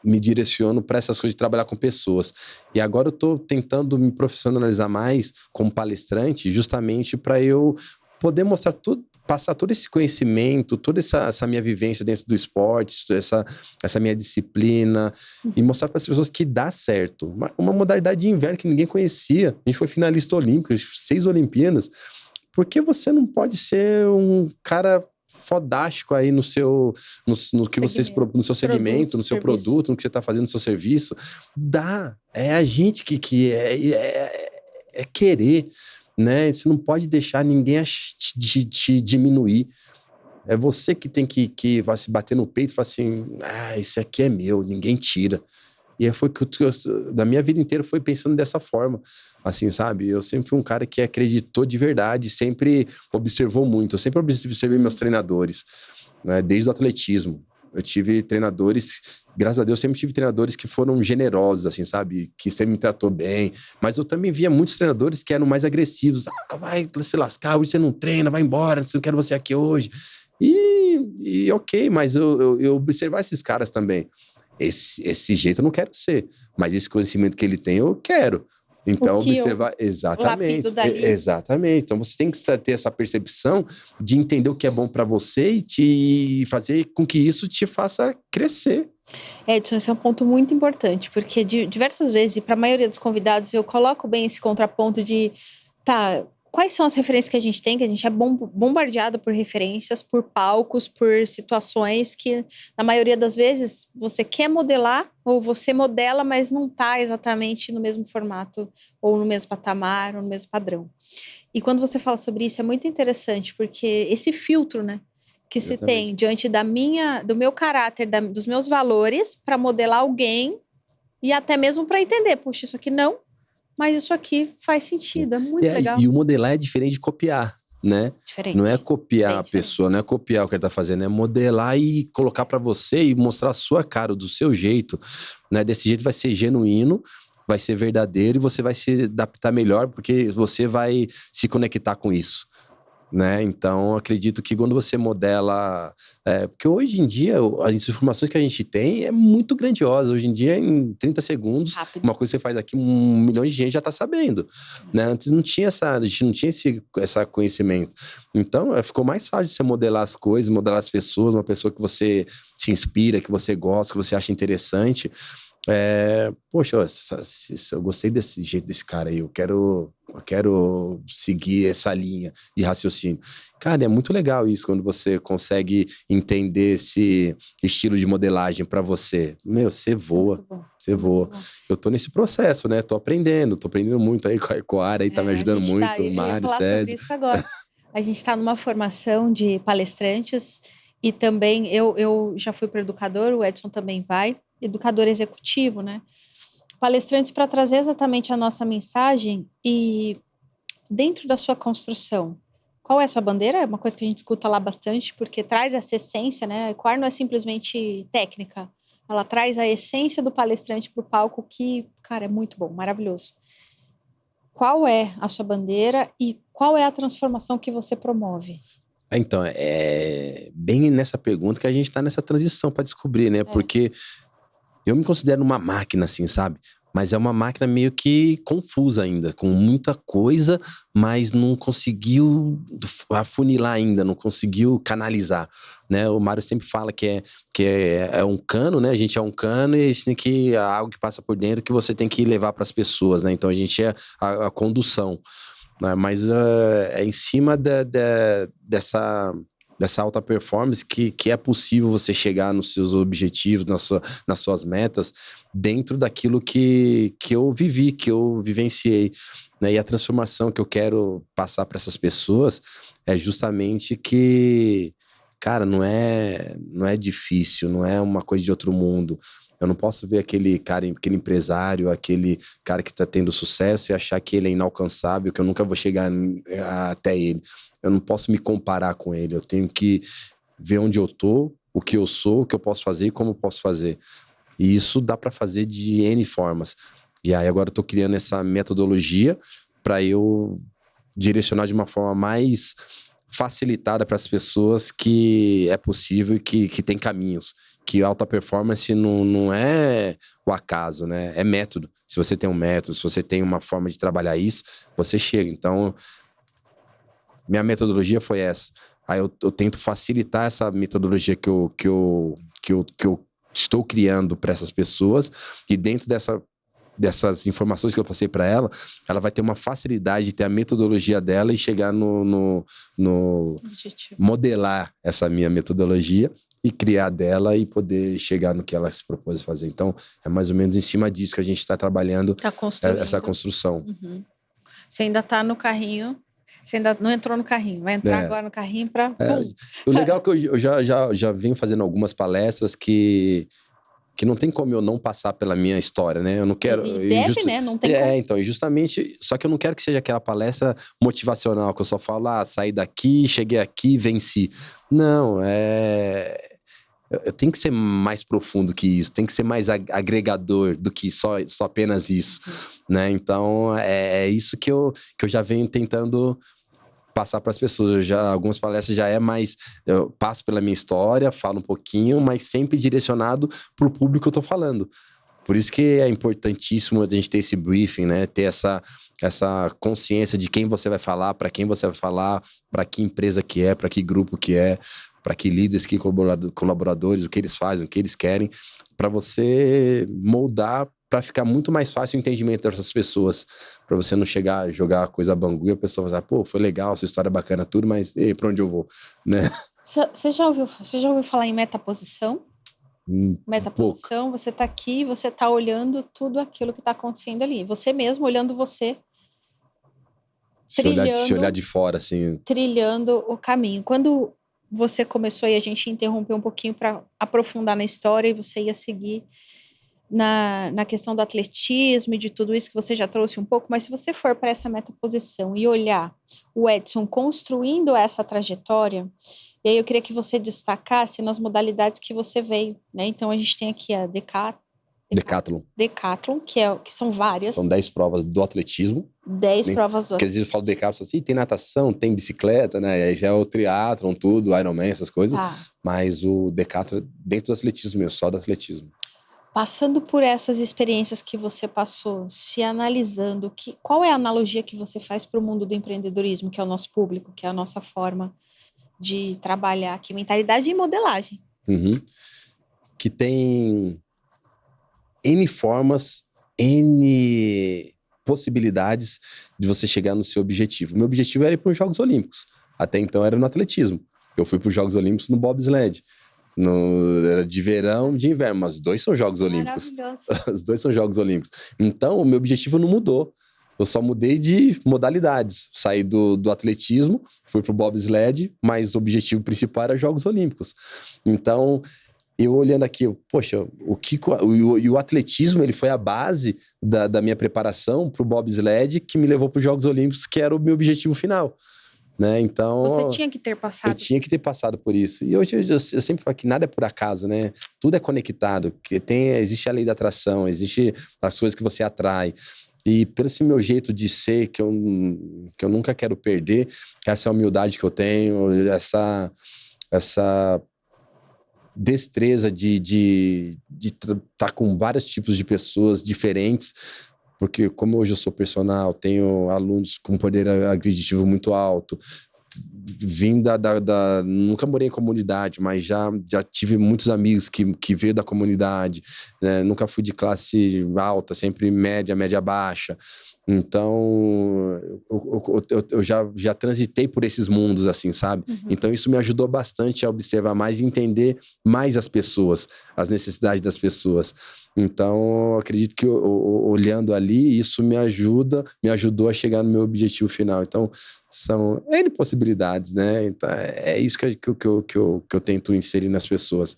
S2: me direciono para essas coisas de trabalhar com pessoas. E agora eu estou tentando me profissionalizar mais como palestrante, justamente para eu poder mostrar tudo, passar todo esse conhecimento, toda essa minha vivência dentro do esporte, essa minha disciplina, e mostrar para as pessoas que dá certo. Uma modalidade de inverno que ninguém conhecia. A gente foi finalista olímpico, 6 Olimpíadas. Por que você não pode ser um cara fodástico aí no seu segmento, no seu produto, no que você está fazendo no seu serviço? Dá. É a gente que é querer, né? Você não pode deixar ninguém te diminuir. É você que tem que vai se bater no peito e falar assim, esse aqui é meu, ninguém tira. E foi que da minha vida inteira foi pensando dessa forma, assim, sabe? Eu sempre fui um cara que acreditou de verdade, sempre observou muito. Eu sempre observei meus treinadores, né? Desde o atletismo. Eu tive treinadores, graças a Deus, sempre tive treinadores que foram generosos, assim, sabe? Que sempre me tratou bem. Mas eu também via muitos treinadores que eram mais agressivos. Vai se lascar, hoje você não treina, vai embora, não quero você aqui hoje. E ok, mas eu observar esses caras também. Esse jeito eu não quero ser, mas esse conhecimento que ele tem eu quero. Então, observar. Exatamente. Exatamente. Então, você tem que ter essa percepção de entender o que é bom para você e te fazer com que isso te faça crescer.
S1: Edson, esse é um ponto muito importante, porque diversas vezes, e para a maioria dos convidados, eu coloco bem esse contraponto de, quais são as referências que a gente tem, que a gente é bombardeado por referências, por palcos, por situações que, na maioria das vezes, você quer modelar, ou você modela, mas não está exatamente no mesmo formato, ou no mesmo patamar, ou no mesmo padrão. E quando você fala sobre isso, é muito interessante, porque esse filtro, né, que se tem diante do meu caráter, dos meus valores, para modelar alguém, e até mesmo para entender, puxa, isso aqui não, mas isso aqui faz sentido, é muito legal.
S2: E o modelar é diferente de copiar, né?
S1: Diferente.
S2: Não é copiar a pessoa, não é copiar o que ele tá fazendo, é modelar e colocar para você e mostrar a sua cara, do seu jeito, né? Desse jeito vai ser genuíno, vai ser verdadeiro e você vai se adaptar melhor porque você vai se conectar com isso, né? Então, acredito que quando você modela... porque hoje em dia, as informações que a gente tem é muito grandiosa. Hoje em dia, em 30 segundos, rápido. Uma coisa que você faz aqui, 1 milhão de gente já tá sabendo, né? Antes não tinha a gente não tinha esse conhecimento. Então, ficou mais fácil de você modelar as coisas, modelar as pessoas, uma pessoa que você te inspira, que você gosta, que você acha interessante. Poxa, eu gostei desse jeito desse cara aí, eu quero seguir essa linha de raciocínio. Cara, é muito legal isso, quando você consegue entender esse estilo de modelagem pra você. Você voa, você voa. Eu tô nesse processo, né? Tô aprendendo muito aí com a Ecoara, aí tá me ajudando muito,
S1: o Mário, César. Sobre isso agora. A gente tá numa formação de palestrantes e também eu já fui para educador, o Edson também vai. Educador executivo, né? Palestrantes para trazer exatamente a nossa mensagem e dentro da sua construção. Qual é a sua bandeira? É uma coisa que a gente escuta lá bastante, porque traz essa essência, né? A Ecoar não é simplesmente técnica. Ela traz a essência do palestrante para o palco que, cara, é muito bom, maravilhoso. qual é a sua bandeira e qual é a transformação que você promove?
S2: Então, é bem nessa pergunta que a gente tá nessa transição para descobrir, né? Porque eu me considero uma máquina, assim, sabe? Mas é uma máquina meio que confusa ainda, com muita coisa, mas não conseguiu afunilar ainda, não conseguiu canalizar, né? O Mário sempre fala que é um cano, né? A gente é um cano e a gente tem que algo que passa por dentro que você tem que levar para as pessoas, né? Então a gente é a condução, né? Mas é em cima dessa alta performance que é possível você chegar nos seus objetivos, nas suas metas, dentro daquilo que eu vivi, que eu vivenciei, né? E a transformação que eu quero passar para essas pessoas é justamente que, cara, não é difícil, não é uma coisa de outro mundo. Eu não posso ver aquele cara, aquele empresário, aquele cara que está tendo sucesso e achar que ele é inalcançável, que eu nunca vou chegar até ele. Eu não posso me comparar com ele. Eu tenho que ver onde eu tô, o que eu sou, o que eu posso fazer e como eu posso fazer. E isso dá para fazer de N formas. E aí agora eu tô criando essa metodologia para eu direcionar de uma forma mais facilitada para as pessoas que é possível e que tem caminhos. Que alta performance não é o acaso, né? É método. Se você tem um método, se você tem uma forma de trabalhar isso, você chega. Então, minha metodologia foi essa. Aí eu tento facilitar essa metodologia que eu estou criando para essas pessoas, e dentro dessas informações que eu passei para ela, ela vai ter uma facilidade de ter a metodologia dela e chegar no modelar essa minha metodologia e criar dela e poder chegar no que ela se propôs a fazer. Então, é mais ou menos em cima disso que a gente está trabalhando, essa construção.
S1: Uhum. Você ainda está no carrinho, você ainda não entrou no carrinho, vai entrar agora no carrinho para...
S2: O legal é que eu já venho fazendo algumas palestras que não tem como eu não passar pela minha história, né? Eu não quero...
S1: E deve, né? Não tem como.
S2: Então, e justamente... Só que eu não quero que seja aquela palestra motivacional, que eu só falo, saí daqui, cheguei aqui, venci. Não, tem que ser mais profundo que isso, tem que ser mais agregador do que só apenas isso, né? Então, é isso que eu já venho tentando passar para as pessoas. Algumas palestras já é mais... Eu passo pela minha história, falo um pouquinho, mas sempre direcionado para o público que eu estou falando. Por isso que é importantíssimo a gente ter esse briefing, né? Ter essa consciência de quem você vai falar, para quem você vai falar, para que empresa que é, para que grupo que é, para que líderes, que colaboradores, o que eles fazem, o que eles querem, para você moldar, para ficar muito mais fácil o entendimento dessas pessoas, para você não chegar a jogar coisa bangu e a pessoa falar, pô, foi legal, sua história é bacana, tudo, mas para onde eu vou, né?
S1: Você já ouviu falar em metaposição? Metaposição, você está aqui, você está olhando tudo aquilo que está acontecendo ali, você mesmo olhando você,
S2: se olhar de fora, assim.
S1: Trilhando o caminho. Quando você começou e a gente interrompeu um pouquinho para aprofundar na história e você ia seguir na questão do atletismo e de tudo isso que você já trouxe um pouco, mas se você for para essa metaposição e olhar o Edson construindo essa trajetória, e aí eu queria que você destacasse nas modalidades que você veio, né? Então a gente tem aqui a Decathlon, que são várias.
S2: São 10 provas do atletismo.
S1: 10 provas do atletismo.
S2: Porque às vezes eu falo Decathlon assim, tem natação, tem bicicleta, né? Aí já é o triatlon, tudo, Ironman, essas coisas. Mas o Decathlon dentro do atletismo mesmo, só do atletismo.
S1: Passando por essas experiências que você passou, se analisando, qual é a analogia que você faz para o mundo do empreendedorismo, que é o nosso público, que é a nossa forma de trabalhar aqui, mentalidade e modelagem?
S2: Que tem N formas, N possibilidades de você chegar no seu objetivo. Meu objetivo era ir para os Jogos Olímpicos. Até então era no atletismo. Eu fui para os Jogos Olímpicos no bobsled. Era de verão, de inverno, mas os dois são Jogos Olímpicos. Os dois são Jogos Olímpicos. Então, o meu objetivo não mudou. Eu só mudei de modalidades. Saí do atletismo, fui pro bobsled, mas o objetivo principal era Jogos Olímpicos. Então, eu olhando aqui, poxa, o atletismo, ele foi a base da minha preparação pro bobsled, que me levou pros Jogos Olímpicos, que era o meu objetivo final. Né? Então,
S1: você tinha que ter passado.
S2: Eu tinha que ter passado por isso. E hoje eu sempre falo que nada é por acaso, né? Tudo é conectado. Existe a lei da atração, existe as coisas que você atrai. E pelo esse meu jeito de ser, que eu nunca quero perder, essa humildade que eu tenho, essa destreza de estar com vários tipos de pessoas diferentes, porque como hoje eu sou personal, tenho alunos com poder aquisitivo muito alto, vim nunca morei em comunidade, mas já tive muitos amigos que veio da comunidade, né? Nunca fui de classe alta, sempre média baixa. Então, eu já transitei por esses mundos, assim, sabe?
S1: Uhum.
S2: Então, isso me ajudou bastante a observar mais e entender mais as pessoas, as necessidades das pessoas. Então, eu acredito que olhando ali, isso me ajudou a chegar no meu objetivo final. Então, são N possibilidades, né? Então, é isso que eu tento inserir nas pessoas.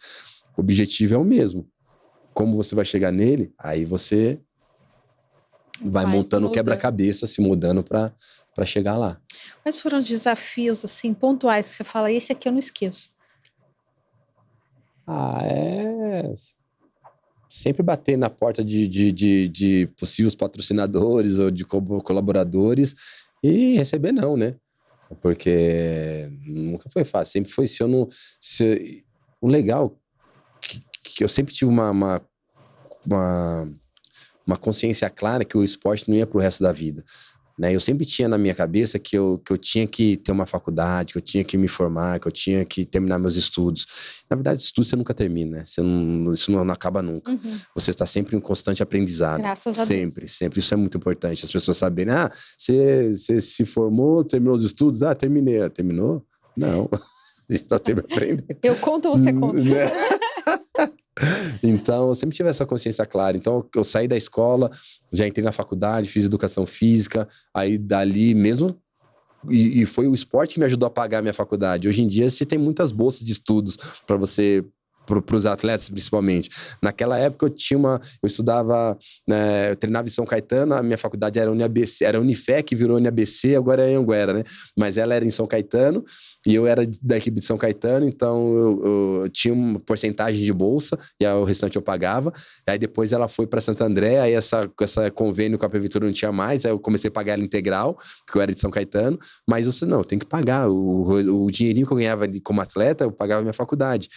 S2: O objetivo é o mesmo. Como você vai chegar nele, aí você vai montando o quebra-cabeça, se mudando para chegar lá.
S1: Quais foram os desafios, assim, pontuais que você fala, esse aqui eu não esqueço?
S2: Sempre bater na porta de possíveis patrocinadores ou de colaboradores e receber não, né? Porque nunca foi fácil, sempre foi o legal que eu sempre tive uma consciência clara que o esporte não ia pro resto da vida, né? Eu sempre tinha na minha cabeça que eu tinha que ter uma faculdade, que eu tinha que me formar, que eu tinha que terminar meus estudos. Na verdade, estudo você nunca termina, né? Isso não acaba nunca.
S1: Uhum.
S2: Você está sempre em constante aprendizado.
S1: Graças a
S2: Deus. Sempre. Isso é muito importante. As pessoas saberem, você se formou, terminou os estudos? Terminei. Terminou? Não. A gente está sempre aprendendo.
S1: Eu conto ou você conta?
S2: Né? Então, eu sempre tive essa consciência clara. Então, eu saí da escola, já entrei na faculdade, fiz educação física, aí dali mesmo, e foi o esporte que me ajudou a pagar a minha faculdade. Hoje em dia, você tem muitas bolsas de estudos para você, para os atletas principalmente. Naquela época eu estudava, né, eu treinava em São Caetano, a minha faculdade era era Unifec, virou UniABC, agora é Anhanguera, né? Mas ela era em São Caetano e eu era da equipe de São Caetano, então eu tinha uma porcentagem de bolsa e o restante eu pagava. Aí depois ela foi para Santo André, aí essa convênio com a prefeitura não tinha mais, aí eu comecei a pagar ela integral, porque eu era de São Caetano, mas eu tenho que pagar o dinheirinho que eu ganhava como atleta, eu pagava a minha faculdade.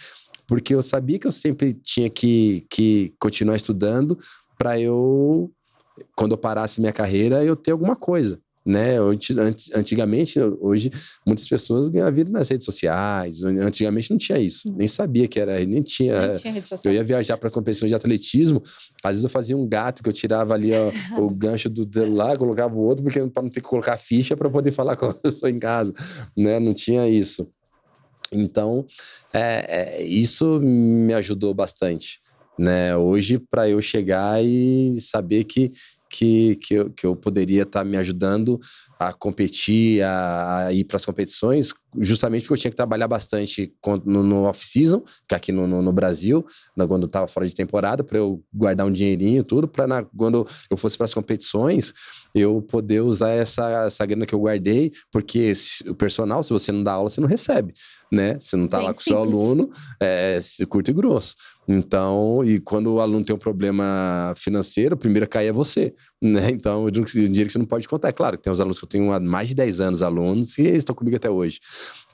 S2: Porque eu sabia que eu sempre tinha que continuar estudando para eu, quando eu parasse minha carreira, eu ter alguma coisa, né? Antigamente, hoje, muitas pessoas ganham a vida nas redes sociais. Antigamente não tinha isso. Nem sabia que era, nem tinha rede social. Eu ia viajar para competições de atletismo, às vezes eu fazia um gato que eu tirava ali o gancho do celular, colocava o outro, para não ter que colocar ficha para poder falar com a pessoa em casa, né? Não tinha isso. Então, isso me ajudou bastante, né? Hoje, para eu chegar e saber que eu poderia estar me ajudando a competir, a ir para as competições, justamente porque eu tinha que trabalhar bastante no off-season, que aqui no Brasil, quando eu estava fora de temporada, para eu guardar um dinheirinho, tudo, para quando eu fosse para as competições, eu poder usar essa grana que eu guardei, porque o personal, se você não dá aula, você não recebe, né? Você não está lá com o seu aluno, curto e grosso. Então, e quando o aluno tem um problema financeiro, o primeiro a cair é você, né? Então, eu digo que um dia que você não pode contar. É claro que tem os alunos que eu tenho há mais de 10 anos, alunos, e eles estão comigo até hoje.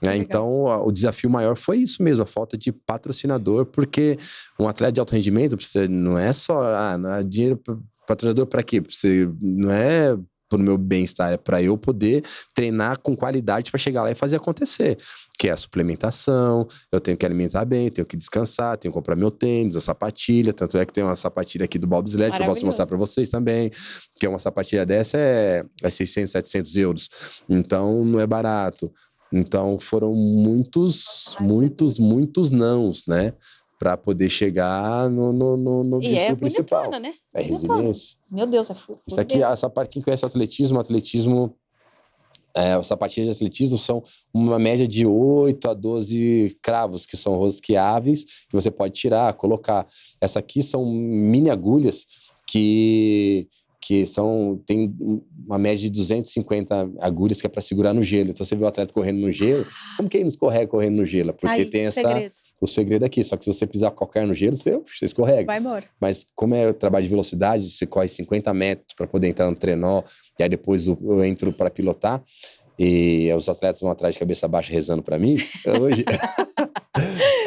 S2: Né? Então, o desafio maior foi isso mesmo, a falta de patrocinador, porque um atleta de alto rendimento, você não é só não é dinheiro patrocinador para quê? Você não é pro meu bem-estar, é para eu poder treinar com qualidade para chegar lá e fazer acontecer. Que é a suplementação, eu tenho que alimentar bem, tenho que descansar, tenho que comprar meu tênis, a sapatilha, tanto é que tem uma sapatilha aqui do bobsled, que eu posso mostrar para vocês também, que é uma sapatilha dessa é 600, 700 euros, então não é barato. Então foram muitos nãos, né? Para poder chegar no objetivo principal.
S1: Né?
S2: É resiliência.
S1: Meu Deus, é fofo.
S2: Isso aqui, quem conhece o atletismo, as sapatilhas de atletismo são uma média de 8 a 12 cravos, que são rosqueáveis, que você pode tirar, colocar. Essa aqui são mini agulhas que que tem uma média de 250 agulhas que é para segurar no gelo. Então você vê o atleta correndo no gelo, como que ele não escorrega correndo no gelo? Porque
S1: aí,
S2: tem
S1: segredo.
S2: o segredo aqui. Só que se você pisar qualquer no gelo, você escorrega.
S1: Vai embora.
S2: Mas como é o trabalho de velocidade, você corre 50 metros para poder entrar no trenó, e aí depois eu entro para pilotar, e os atletas vão atrás de cabeça baixa rezando para mim. Hoje...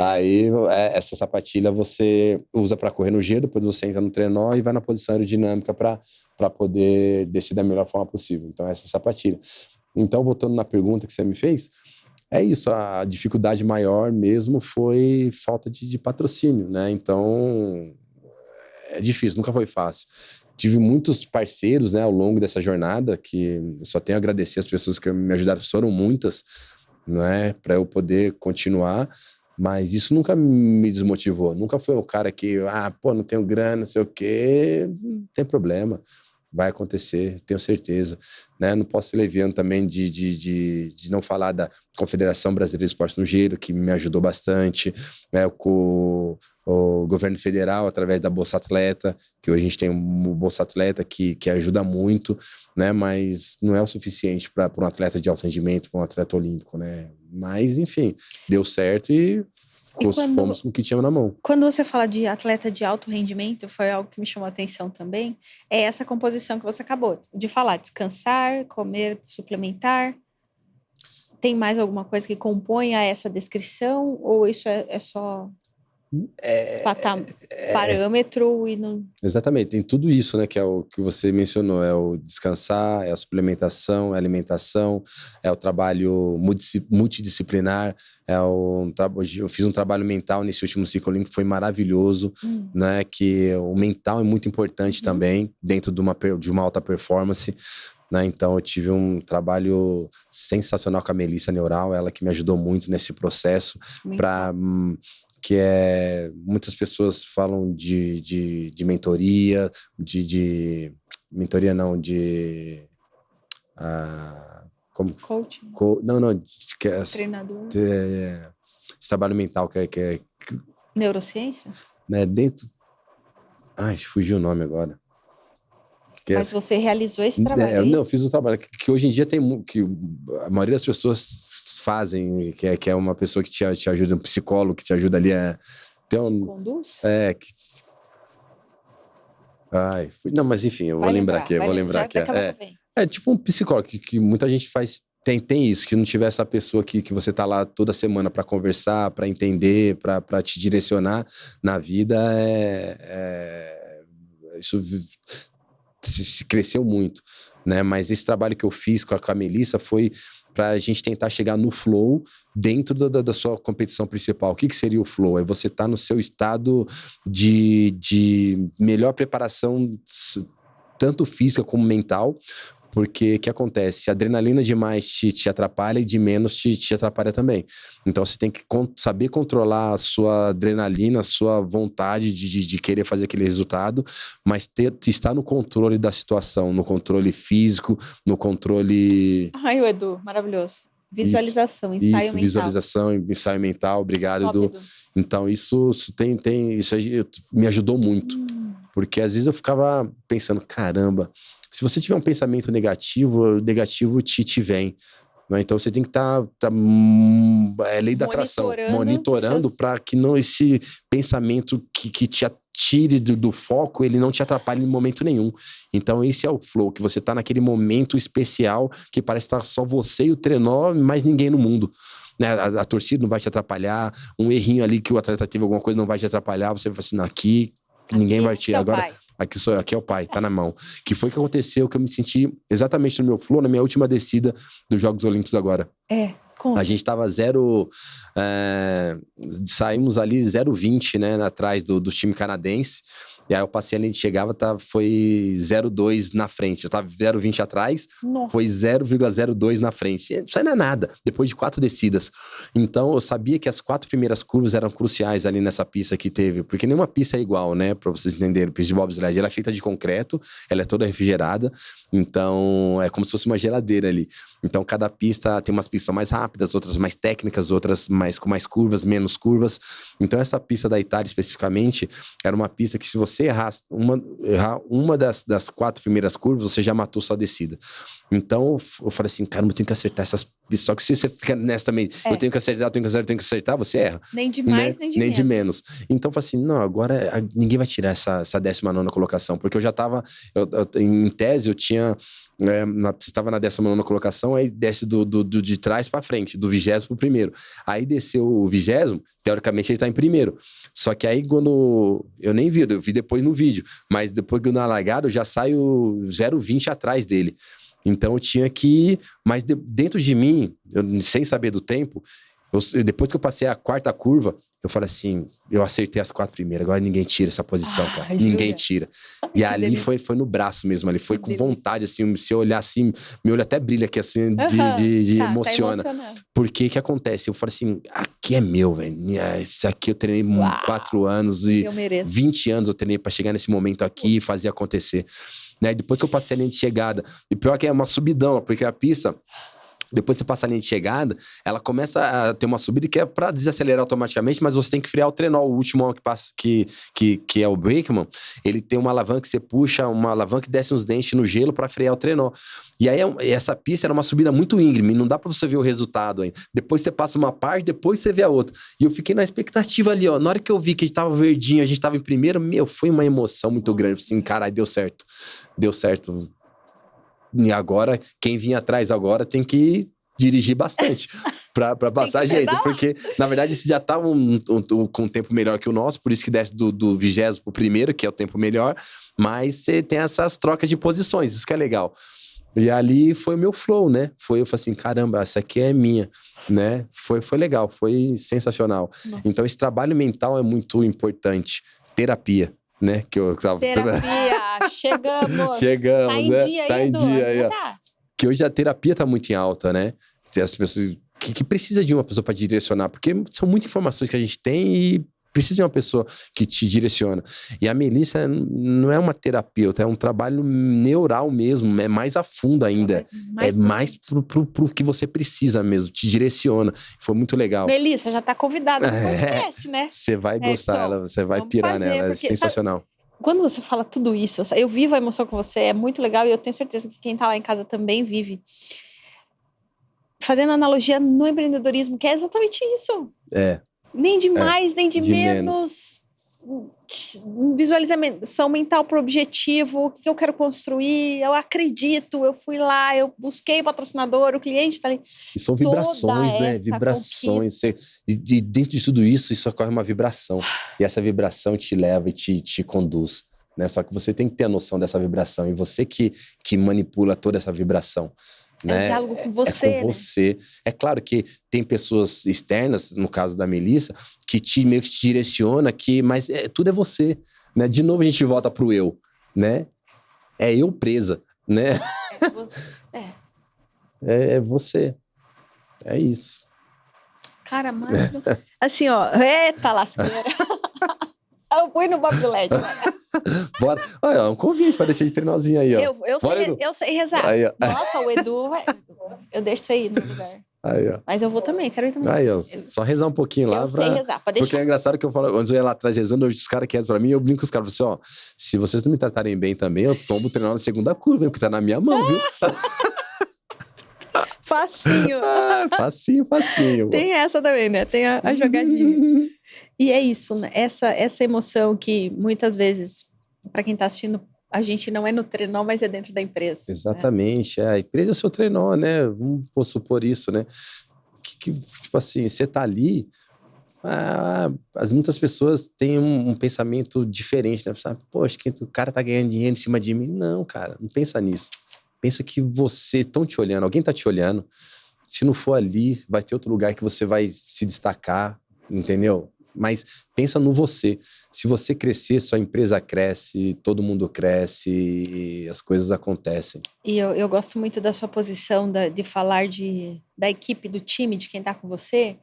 S2: Aí, essa sapatilha você usa para correr no gelo, depois você entra no trenó e vai na posição aerodinâmica para poder descer da melhor forma possível. Então, essa sapatilha. Então, voltando na pergunta que você me fez, é isso, a dificuldade maior mesmo foi falta de patrocínio, né? Então, é difícil, nunca foi fácil. Tive muitos parceiros, né, ao longo dessa jornada, que só tenho a agradecer as pessoas que me ajudaram, foram muitas, né, para eu poder continuar. Mas isso nunca me desmotivou. Nunca foi o cara que, não tenho grana, não sei o quê. Não tem problema. Vai acontecer, tenho certeza. Né? Não posso ser leviano também de não falar da Confederação Brasileira de Esporte no Gelo, que me ajudou bastante. Né? Com o governo federal, através da Bolsa Atleta, que hoje a gente tem um Bolsa Atleta que ajuda muito, né? Mas não é o suficiente para um atleta de alto rendimento, para um atleta olímpico, né? Mas, enfim, deu certo e fomos com o que tínhamos na mão.
S1: Quando você fala de atleta de alto rendimento, foi algo que me chamou a atenção também, é essa composição que você acabou de falar, descansar, comer, suplementar. Tem mais alguma coisa que compõe a essa descrição? Ou isso é só parâmetro e não...
S2: Exatamente, tem tudo isso, né, que é o que você mencionou, é o descansar, é a suplementação, é a alimentação, é o trabalho multidisciplinar, eu fiz um trabalho mental nesse último ciclo olímpico, foi maravilhoso, né, que o mental é muito importante também, dentro de uma alta performance, né, então eu tive um trabalho sensacional com a Melissa Neural, ela que me ajudou muito nesse processo, muitas pessoas falam de mentoria, mentoria não, como
S1: coaching?
S2: Treinador.
S1: Treinador.
S2: Esse trabalho mental que é
S1: neurociência?
S2: Né, dentro... fugiu o nome agora.
S1: Mas você realizou esse trabalho?
S2: Não, eu fiz um trabalho que hoje em dia que a maioria das pessoas fazem, que é uma pessoa que te ajuda, um psicólogo que te ajuda ali a...
S1: conduz?
S2: Não, mas enfim, eu vou lembrar aqui. É tipo um psicólogo que muita gente faz, tem isso, que não tiver essa pessoa que você tá lá toda semana para conversar, para entender, para te direcionar na vida, isso cresceu muito, né? Mas esse trabalho que eu fiz com a Melissa foi para a gente tentar chegar no flow dentro da sua competição principal. O que seria o flow? É você estar no seu estado de melhor preparação, tanto física como mental, porque o que acontece? A adrenalina demais te atrapalha e de menos te atrapalha também. Então você tem que saber controlar a sua adrenalina, a sua vontade de querer fazer aquele resultado, mas estar no controle da situação, no controle físico, no controle...
S1: Ai, o Edu, maravilhoso. Visualização, ensaio mental.
S2: Visualização, ensaio mental, obrigado, Edu. Então isso me ajudou muito, porque às vezes eu ficava pensando, caramba, se você tiver um pensamento negativo, o negativo te vem. Né? Então você tem que estar é lei da atração, monitorando para que não esse pensamento que te tire do foco, ele não te atrapalhe em momento nenhum. Então esse é o flow, que você tá naquele momento especial que parece estar só você e o trenó, mais ninguém no mundo. Né? A torcida não vai te atrapalhar, um errinho ali que o atleta teve alguma coisa não vai te atrapalhar, você vai assim, aqui ninguém vai te... Agora, aqui é o pai, tá na mão. Que foi o que aconteceu, que eu me senti exatamente no meu flow, na minha última descida dos Jogos Olímpicos agora.
S1: Conta.
S2: A gente tava saímos ali 0,20, né, atrás do time canadense. E aí eu passei ali, a gente chegava, foi 0,2 na frente. Eu tava 0,20 atrás, foi 0,02 na frente. Isso aí não é nada, depois de 4 descidas. Então eu sabia que as 4 primeiras curvas eram cruciais ali nessa pista que teve. Porque nenhuma pista é igual, né, pra vocês entenderem. A pista de bobsled, ela é feita de concreto, ela é toda refrigerada. Então é como se fosse uma geladeira ali. Então cada pista tem umas pistas mais rápidas, outras mais técnicas, outras com mais curvas, menos curvas. Então essa pista da Itália especificamente era uma pista que se você você errar uma das 4 primeiras curvas, você já matou sua descida. Então, eu falei assim, caramba, eu tenho que acertar essas... Só que se você fica nessa também, eu tenho que acertar, você erra.
S1: Nem de mais,
S2: né?
S1: nem de menos.
S2: Então, eu falei assim, não, agora ninguém vai tirar essa 19ª colocação, porque eu já tava, em tese, eu tinha... você estava na 19ª colocação, aí desce de trás para frente, do 20º pro primeiro. Aí desceu o 20º, teoricamente ele tá em primeiro. Só que aí quando... Eu nem vi, eu vi depois no vídeo, mas depois que eu na largada, eu já saio 0,20 atrás dele. Então eu tinha que ir, mas dentro de mim, sem saber do tempo, depois que eu passei a 4ª curva, eu falei assim, eu acertei as 4 primeiras, agora ninguém tira essa posição, cara. Ninguém tira. E ali foi no braço mesmo, ali foi com vontade, assim, se eu olhar assim, meu olho até brilha aqui, assim, de emociona. Porque que acontece? Eu falei assim, aqui é meu, velho. Isso aqui eu treinei 4 anos e 20 anos eu treinei pra chegar nesse momento aqui e fazer acontecer. Né? Depois que eu passei a linha de chegada, e pior que é uma subidão, porque a pista... Depois que você passa a linha de chegada, ela começa a ter uma subida que é para desacelerar automaticamente, mas você tem que frear o trenó. O último que passa, que é o brakeman, ele tem uma alavanca que você puxa, uma alavanca que desce uns dentes no gelo para frear o trenó. E aí essa pista era uma subida muito íngreme, não dá para você ver o resultado ainda. Depois você passa uma parte, depois você vê a outra. E eu fiquei na expectativa ali, ó. Na hora que eu vi que a gente tava verdinho, a gente tava em primeiro, foi uma emoção muito grande. Assim, caralho, deu certo. Deu certo. E agora, quem vinha atrás agora tem que dirigir bastante pra passar a gente. Porque, na verdade, eles já estavam com um tempo melhor que o nosso, por isso que desce do 20º pro primeiro, que é o tempo melhor. Mas você tem essas trocas de posições, isso que é legal. E ali foi o meu flow, né? Eu falei assim, caramba, essa aqui é minha, né? Foi legal, foi sensacional. Nossa. Então, esse trabalho mental é muito importante. Terapia. Né?
S1: Terapia, chegamos.
S2: Chegamos,
S1: tá em
S2: né?
S1: dia
S2: tá
S1: aí,
S2: em dia aí, ó.
S1: tá.
S2: Que hoje a terapia tá muito em alta, né? Tem as pessoas que precisa de uma pessoa para direcionar, porque são muitas informações que a gente tem e precisa de uma pessoa que te direciona. E a Melissa não é uma terapeuta, é um trabalho neural mesmo, é mais a fundo ainda. É mais pro que você precisa mesmo, te direciona. Foi muito legal.
S1: Melissa, já tá convidada no podcast, né?
S2: Você vai gostar, você vai pirar nela, é sensacional.
S1: Sabe, quando você fala tudo isso, eu vivo a emoção com você, é muito legal e eu tenho certeza que quem tá lá em casa também vive. Fazendo analogia no empreendedorismo, que é exatamente isso. Nem de mais, nem de menos. Visualização mental para o objetivo, o que eu quero construir, eu acredito, eu fui lá, eu busquei patrocinador, o cliente está ali.
S2: E são vibrações, né? Vibrações. E dentro de tudo isso ocorre uma vibração. E essa vibração te leva e te conduz. Né? Só que você tem que ter a noção dessa vibração. E você que manipula toda essa vibração.
S1: É um diálogo com você,
S2: é com você. É claro que tem pessoas externas, no caso da Melissa, que meio que te direciona, mas tudo é você, né? De novo a gente volta pro eu, né? É eu presa, né? É você. É isso.
S1: Cara, mano. Assim, ó. Eita lasqueira. Eu fui no Bob do LED.
S2: Bora. Olha, um convite pra descer de trenozinho aí, ó.
S1: Eu sei rezar. Aí, nossa, o Edu, eu deixo você ir no lugar.
S2: Aí, ó.
S1: Mas eu vou também, quero ir também.
S2: Aí, ó. Só rezar um pouquinho lá.
S1: Eu sei rezar, pode deixar.
S2: Porque é engraçado que eu falo, antes eu ia lá atrás rezando, hoje os caras que rezam pra mim, eu brinco com os caras, assim, ó, se vocês não me tratarem bem também, eu tombo o trenó na segunda curva, porque tá na minha mão, viu?
S1: Facinho.
S2: Facinho.
S1: Tem essa também, né? Tem a jogadinha. E é isso, né? Essa emoção que muitas vezes, para quem tá assistindo, a gente não é no trenó, mas é dentro da empresa.
S2: Exatamente. Né? A empresa é o seu trenó, né? Vamos supor isso, né? Tipo assim, você tá ali, muitas pessoas têm um pensamento diferente, né? Sabe? Poxa, o cara tá ganhando dinheiro em cima de mim. Não, cara, não pensa nisso. Pensa que você estão te olhando, alguém tá te olhando. Se não for ali, vai ter outro lugar que você vai se destacar, entendeu? Mas pensa no você. Se você crescer, sua empresa cresce, todo mundo cresce, as coisas acontecem.
S1: E eu gosto muito da sua posição de falar da equipe, do time, de quem tá com você,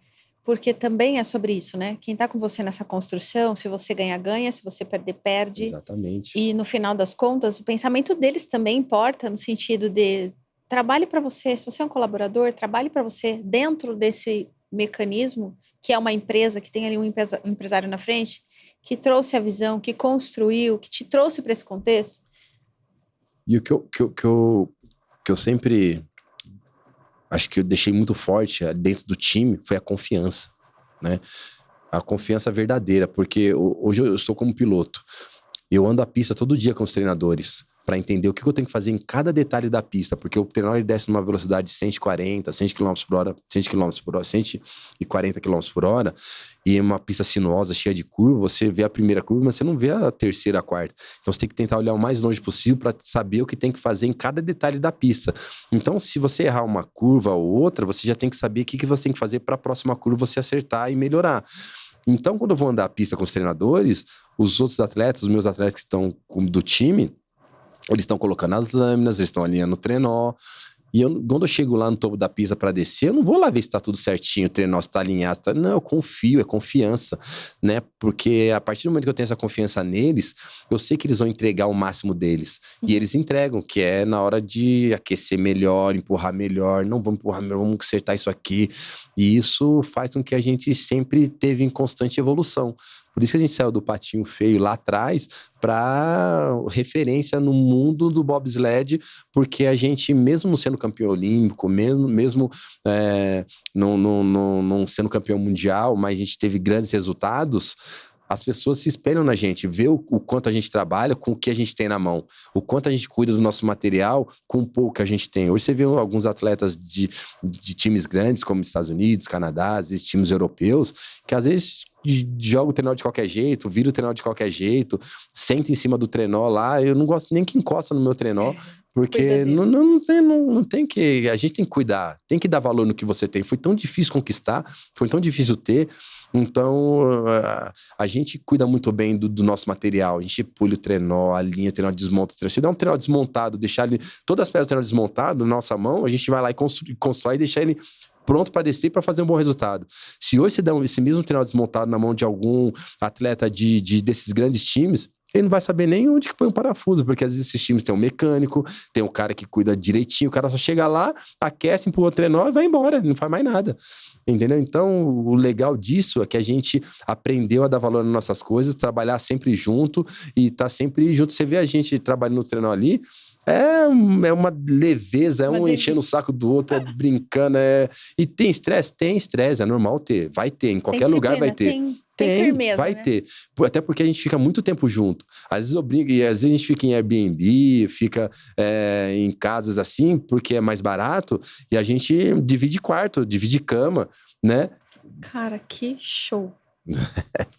S1: porque também é sobre isso, né? Quem tá com você nessa construção, se você ganha, ganha, se você perder, perde.
S2: Exatamente.
S1: E no final das contas, o pensamento deles também importa, no sentido de trabalhe para você, se você é um colaborador, trabalhe para você dentro desse mecanismo, que é uma empresa, que tem ali um empresário na frente, que trouxe a visão, que construiu, que te trouxe para esse contexto?
S2: E o que eu sempre acho que eu deixei muito forte dentro do time foi a confiança, né? A confiança verdadeira, porque hoje eu estou como piloto. Eu ando a pista todo dia com os treinadores para entender o que eu tenho que fazer em cada detalhe da pista, porque o treinador ele desce numa velocidade de 140, 100 km por hora, 100 km por hora, 140 km por hora, e uma pista sinuosa, cheia de curva, você vê a primeira curva, mas você não vê a terceira, a quarta. Então você tem que tentar olhar o mais longe possível para saber o que tem que fazer em cada detalhe da pista. Então, se você errar uma curva ou outra, você já tem que saber o que você tem que fazer para a próxima curva você acertar e melhorar. Então, quando eu vou andar a pista com os treinadores, os outros atletas, os meus atletas que estão do time, eles estão colocando as lâminas, eles estão alinhando o trenó. E quando eu chego lá no topo da pista para descer, eu não vou lá ver se tá tudo certinho, o trenó está alinhado. Não, eu confio, é confiança, né? Porque a partir do momento que eu tenho essa confiança neles, eu sei que eles vão entregar o máximo deles. E eles entregam, que é na hora de aquecer melhor, empurrar melhor. Não vamos empurrar melhor, vamos acertar isso aqui. E isso faz com que a gente sempre teve em constante evolução. Por isso que a gente saiu do patinho feio lá atrás para referência no mundo do bobsled, porque a gente, mesmo sendo campeão olímpico, mesmo não sendo campeão mundial, mas a gente teve grandes resultados, as pessoas se espelham na gente, vê o quanto a gente trabalha com o que a gente tem na mão, o quanto a gente cuida do nosso material com o pouco que a gente tem. Hoje você vê alguns atletas de times grandes, como Estados Unidos, Canadá, às vezes times europeus, que às vezes joga o trenó de qualquer jeito, vira o trenó de qualquer jeito, senta em cima do trenó lá. Eu não gosto nem que encosta no meu trenó, porque não tem que... A gente tem que cuidar, tem que dar valor no que você tem. Foi tão difícil conquistar, foi tão difícil ter. Então, a gente cuida muito bem do nosso material. A gente pule o trenó, alinha o trenó, desmonta o trenó. Se dá um trenó desmontado, deixar ele... Todas as peças do trenó desmontado na nossa mão, a gente vai lá e constrói e deixar ele pronto para descer para fazer um bom resultado. Se hoje você der esse mesmo trenó desmontado na mão de algum atleta desses grandes times, ele não vai saber nem onde que põe um parafuso, porque às vezes esses times tem um mecânico, tem um cara que cuida direitinho, o cara só chega lá, aquece, empurra o trenó e vai embora, não faz mais nada. Entendeu? Então, o legal disso é que a gente aprendeu a dar valor nas nossas coisas, trabalhar sempre junto e tá sempre junto. Você vê a gente trabalhando no trenó ali, é uma leveza, um enchendo o saco do outro, brincando. E tem estresse? Tem estresse, é normal ter. Vai ter, em qualquer lugar vai ter.
S1: Tem firmeza,
S2: vai
S1: né?
S2: ter. Até porque a gente fica muito tempo junto. Às vezes eu brinco, e às vezes a gente fica em Airbnb, fica em casas assim, porque é mais barato, e a gente divide quarto, divide cama, né?
S1: Cara, que show.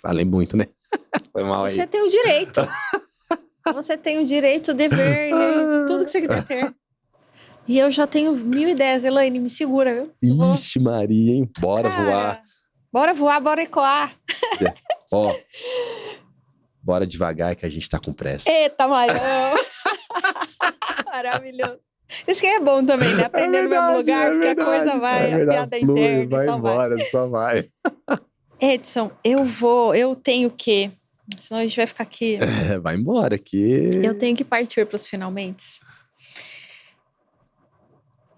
S2: Falei muito, né? Foi mal aí.
S1: Você tem o direito. Você tem o direito, o dever, tudo que você quiser ter. E eu já tenho 1000 ideias, Elaine, me segura, viu?
S2: Ixi, Maria, hein? Bora voar.
S1: Bora voar, bora ecoar.
S2: Ó, bora devagar que a gente tá com pressa.
S1: Eita, Marião. Maravilhoso. Isso que é bom também, né? Aprender no mesmo lugar, porque a coisa vai, a piada interna,
S2: vai embora, só vai.
S1: Edson, eu tenho que... Senão a gente vai ficar aqui.
S2: Vai embora, que...
S1: Eu tenho que partir para os finalmente.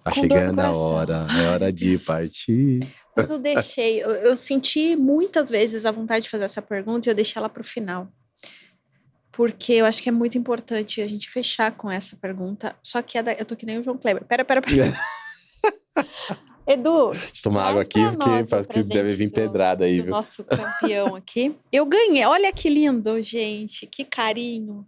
S2: Tá chegando a hora, é hora de partir.
S1: Mas eu deixei, eu senti muitas vezes a vontade de fazer essa pergunta e eu deixei ela para o final. Porque eu acho que é muito importante a gente fechar com essa pergunta. Só que eu tô que nem o João Kleber. Pera. Edu,
S2: deixa eu tomar água aqui, porque deve vir pedrada aí, viu?
S1: Nosso campeão aqui. Eu ganhei, olha que lindo, gente, que carinho.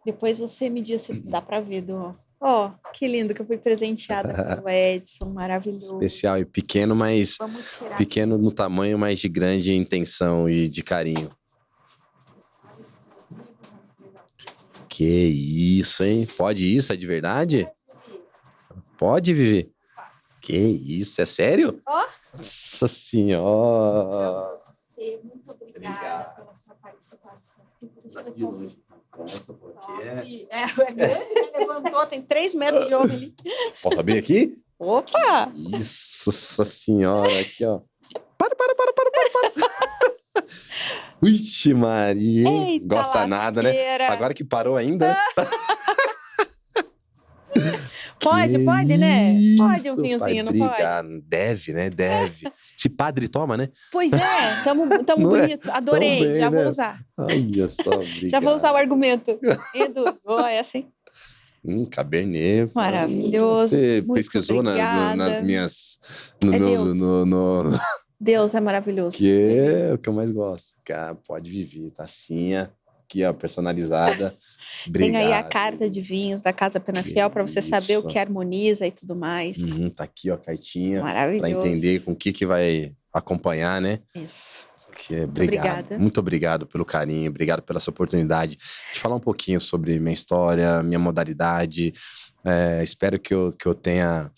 S1: Depois você me diz se dá pra ver, Edu. Ó, que lindo que eu fui presenteada pelo Edson, maravilhoso.
S2: Especial e pequeno, mas pequeno no tamanho, mas de grande intenção e de carinho. Que isso, hein? Pode isso? É de verdade? Pode, Vivi? Que isso, é sério?
S1: Ó.
S2: Nossa senhora!
S1: Pra você, muito obrigada pela sua participação.
S2: De longe. Nossa, porque
S1: é grande, ele levantou, tem 3 metros de homem ali.
S2: Posso abrir aqui?
S1: Opa!
S2: Isso, nossa senhora, aqui, ó. Para. Ixi, Maria, hein?
S1: Eita,
S2: gosta nada, né? Agora que parou ainda.
S1: Pode, né? Pode um
S2: Isso,
S1: vinhozinho, não
S2: brigar.
S1: pode?
S2: Deve, né? Deve. Se padre toma, né?
S1: Pois é, tamo
S2: Não é?
S1: bonito.
S2: Tão
S1: Adorei,
S2: bem,
S1: já vou
S2: né?
S1: usar.
S2: Olha só,
S1: Já vou usar o
S2: obrigado.
S1: argumento. Edu, boa essa, hein?
S2: Cabernet.
S1: Maravilhoso.
S2: Você
S1: Muito
S2: pesquisou nas
S1: obrigada.
S2: minhas. No
S1: É
S2: meu.
S1: Deus. Deus é maravilhoso.
S2: Que é o que eu mais gosto. Cara, pode viver, tacinha. Aqui, ó, personalizada.
S1: Tem aí a
S2: Obrigado.
S1: carta de vinhos da Casa Penafiel para você saber o
S2: Isso.
S1: que harmoniza e tudo mais.
S2: Tá aqui, ó, a cartinha.
S1: Maravilhoso.
S2: Para entender com o que vai acompanhar, né?
S1: Isso.
S2: Obrigado.
S1: Obrigada.
S2: Muito obrigado pelo carinho, obrigado pela sua oportunidade de falar um pouquinho sobre minha história, minha modalidade. Espero que eu tenha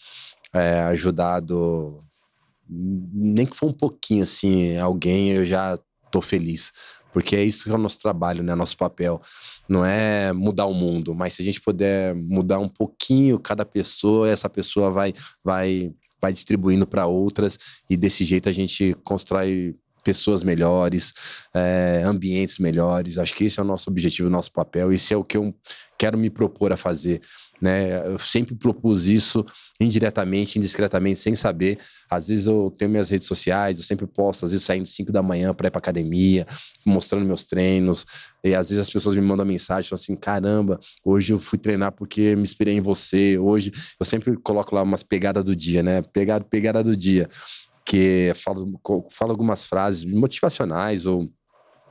S2: ajudado, nem que for um pouquinho, assim, alguém, eu já tô feliz. Porque é isso que é o nosso trabalho, né? Nosso papel. Não é mudar o mundo, mas se a gente puder mudar um pouquinho cada pessoa, essa pessoa vai distribuindo para outras, e desse jeito a gente constrói pessoas melhores, ambientes melhores. Acho que esse é o nosso objetivo, o nosso papel. Esse é o que eu quero me propor a fazer, né? Eu sempre propus isso indiretamente, indiscretamente, sem saber. Às vezes eu tenho minhas redes sociais, eu sempre posto, às vezes saindo 5 da manhã para ir para academia, mostrando meus treinos. E às vezes as pessoas me mandam mensagem, falam assim: caramba, hoje eu fui treinar porque me inspirei em você. Hoje eu sempre coloco lá umas pegadas do dia, né? Pegada do dia. Que falo algumas frases motivacionais ou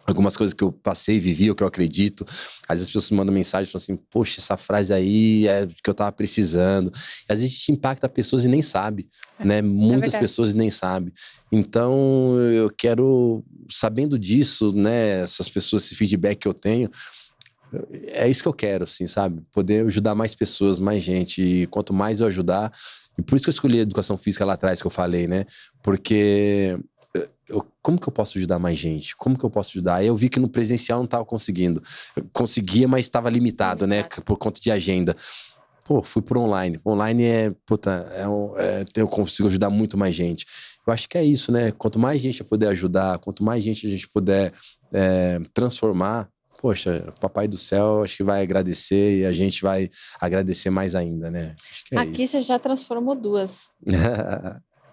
S2: algumas coisas que eu passei, vivi, ou que eu acredito. Às vezes as pessoas mandam mensagem e falam assim: poxa, essa frase aí é que eu tava precisando. E às vezes a gente impacta pessoas e nem sabe, né? Muitas pessoas nem sabem. Então eu quero, sabendo disso, né? Essas pessoas, esse feedback que eu tenho, é isso que eu quero, assim, sabe? Poder ajudar mais pessoas, mais gente. E quanto mais eu ajudar. E por isso que eu escolhi a educação física lá atrás, que eu falei, né? Porque como que eu posso ajudar mais gente? Como que eu posso ajudar? Aí eu vi que no presencial eu não estava conseguindo. Eu conseguia, mas estava limitado, né? Por conta de agenda. Pô, fui pro online. Online eu consigo ajudar muito mais gente. Eu acho que é isso, né? Quanto mais gente eu puder ajudar, quanto mais gente a gente puder transformar, poxa, o Papai do Céu acho que vai agradecer e a gente vai agradecer mais ainda, né? Acho que é
S1: Aqui
S2: isso.
S1: você já transformou 2.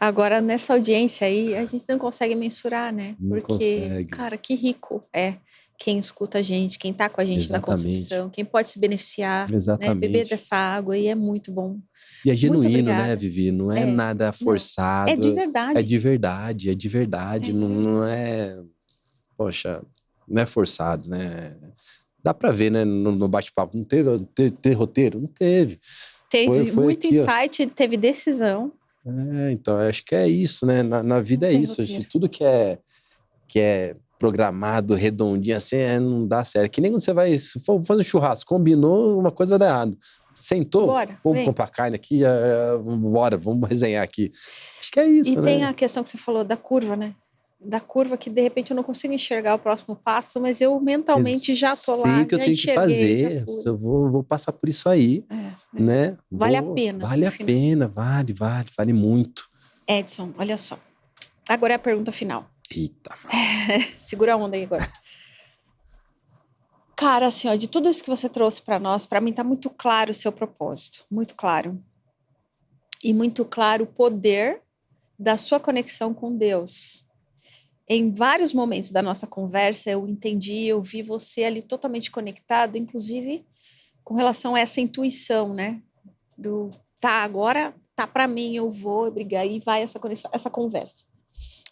S1: Agora, nessa audiência aí, a gente não consegue mensurar, né?
S2: Não
S1: Porque,
S2: consegue.
S1: cara, que rico é quem escuta a gente, quem tá com a gente na construção, quem pode se beneficiar, né? Beber dessa água aí é muito bom.
S2: E é genuíno, né,
S1: obrigada.
S2: Vivi? Não é nada forçado.
S1: É de verdade.
S2: É de verdade, é de verdade. Não é... Poxa, não é forçado, né? Dá pra ver, né, no bate-papo. Não teve roteiro? Não teve.
S1: Teve
S2: Foi
S1: muito
S2: aqui,
S1: insight, teve decisão.
S2: Então, eu acho que é isso, né? Na vida é isso. Tudo que é programado, redondinho, assim, não dá certo. Que nem quando você vai, se for fazer um churrasco, combinou, uma coisa vai dar errado. Sentou, vamos comprar carne aqui, bora, vamos resenhar aqui. Acho que é isso, né?
S1: E tem a questão que você falou da curva, né? Da curva que, de repente, eu não consigo enxergar o próximo passo, mas eu mentalmente já tô lá,
S2: sei o que eu tenho que fazer,
S1: já
S2: eu vou passar por isso aí, né?
S1: Vale a pena.
S2: Vale a pena, vale muito.
S1: Edson, olha só. Agora é a pergunta final.
S2: Eita.
S1: Segura a onda aí agora. Cara, assim, ó, de tudo isso que você trouxe para nós, para mim tá muito claro o seu propósito, muito claro. E muito claro o poder da sua conexão com Deus. Em vários momentos da nossa conversa, eu entendi, eu vi você ali totalmente conectado, inclusive com relação a essa intuição, né? Agora tá para mim, eu vou brigar, e vai essa conversa.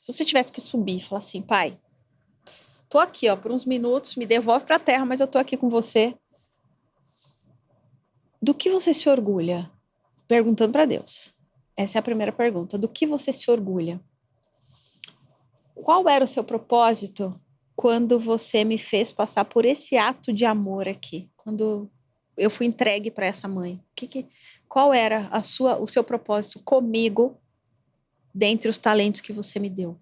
S1: Se você tivesse que subir e falar assim: pai, tô aqui, ó, por uns minutos, me devolve para a terra, mas eu tô aqui com você. Do que você se orgulha? Perguntando para Deus. Essa é a primeira pergunta. Do que você se orgulha? Qual era o seu propósito quando você me fez passar por esse ato de amor aqui? Quando eu fui entregue para essa mãe? Qual era o seu propósito comigo, dentre os talentos que você me deu?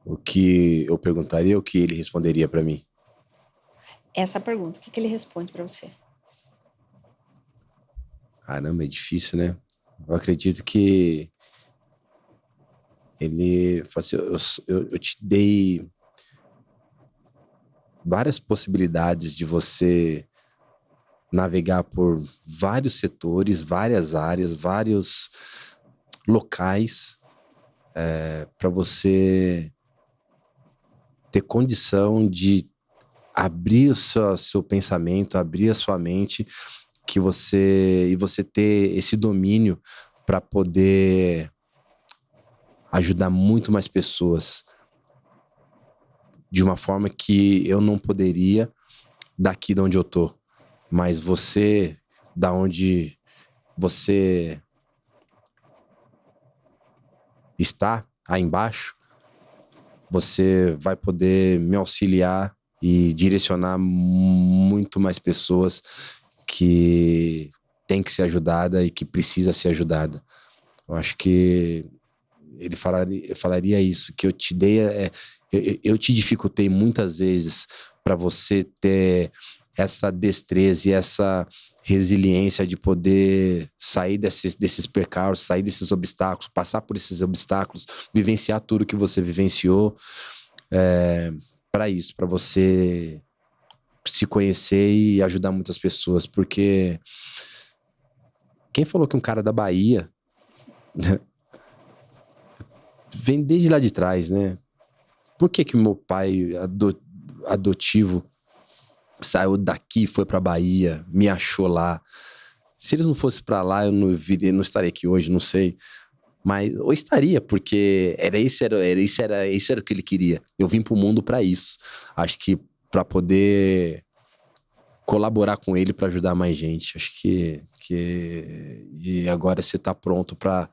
S2: O que eu perguntaria, o que ele responderia para mim?
S1: Essa pergunta, o que ele responde para você?
S2: Caramba, é difícil, né? Eu acredito que ele fala assim: eu te dei várias possibilidades de você navegar por vários setores, várias áreas, vários locais, para você ter condição de abrir o seu pensamento, abrir a sua mente, e você ter esse domínio para poder ajudar muito mais pessoas de uma forma que eu não poderia daqui de onde eu tô. Mas você, da onde você está, aí embaixo, você vai poder me auxiliar e direcionar muito mais pessoas que tem que ser ajudada e que precisa ser ajudada. Eu acho que ele falaria isso, que eu te dei, eu te dificultei muitas vezes para você ter essa destreza e essa resiliência de poder sair desses percalços, sair desses obstáculos, passar por esses obstáculos, vivenciar tudo que você vivenciou, para isso, para você se conhecer e ajudar muitas pessoas, porque quem falou que um cara da Bahia vem desde lá de trás, né? Por que o meu pai adotivo saiu daqui, foi pra Bahia, me achou lá? Se eles não fossem pra lá, eu não estaria aqui hoje, não sei. Mas, ou estaria, porque isso era o que ele queria. Eu vim pro mundo pra isso. Acho que pra poder colaborar com ele pra ajudar mais gente. Acho que e agora você tá pronto pra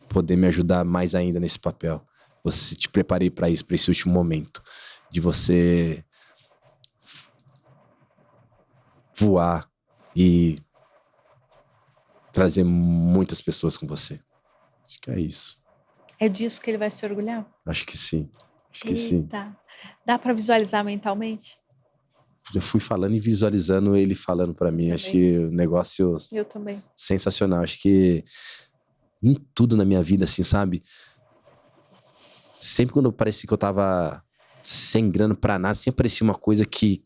S2: poder me ajudar mais ainda nesse papel. Você te preparei pra isso, pra esse último momento de você voar e trazer muitas pessoas com você. Acho que é isso.
S1: É disso que ele vai se orgulhar?
S2: Acho que sim. Acho que
S1: Eita.
S2: sim.
S1: Dá para visualizar mentalmente?
S2: Eu fui falando e visualizando ele falando pra mim.
S1: Também.
S2: Acho que o negócio
S1: Eu também.
S2: sensacional. Acho que em tudo na minha vida, assim, sabe? Sempre quando parecia que eu tava sem grana pra nada, sempre parecia uma coisa que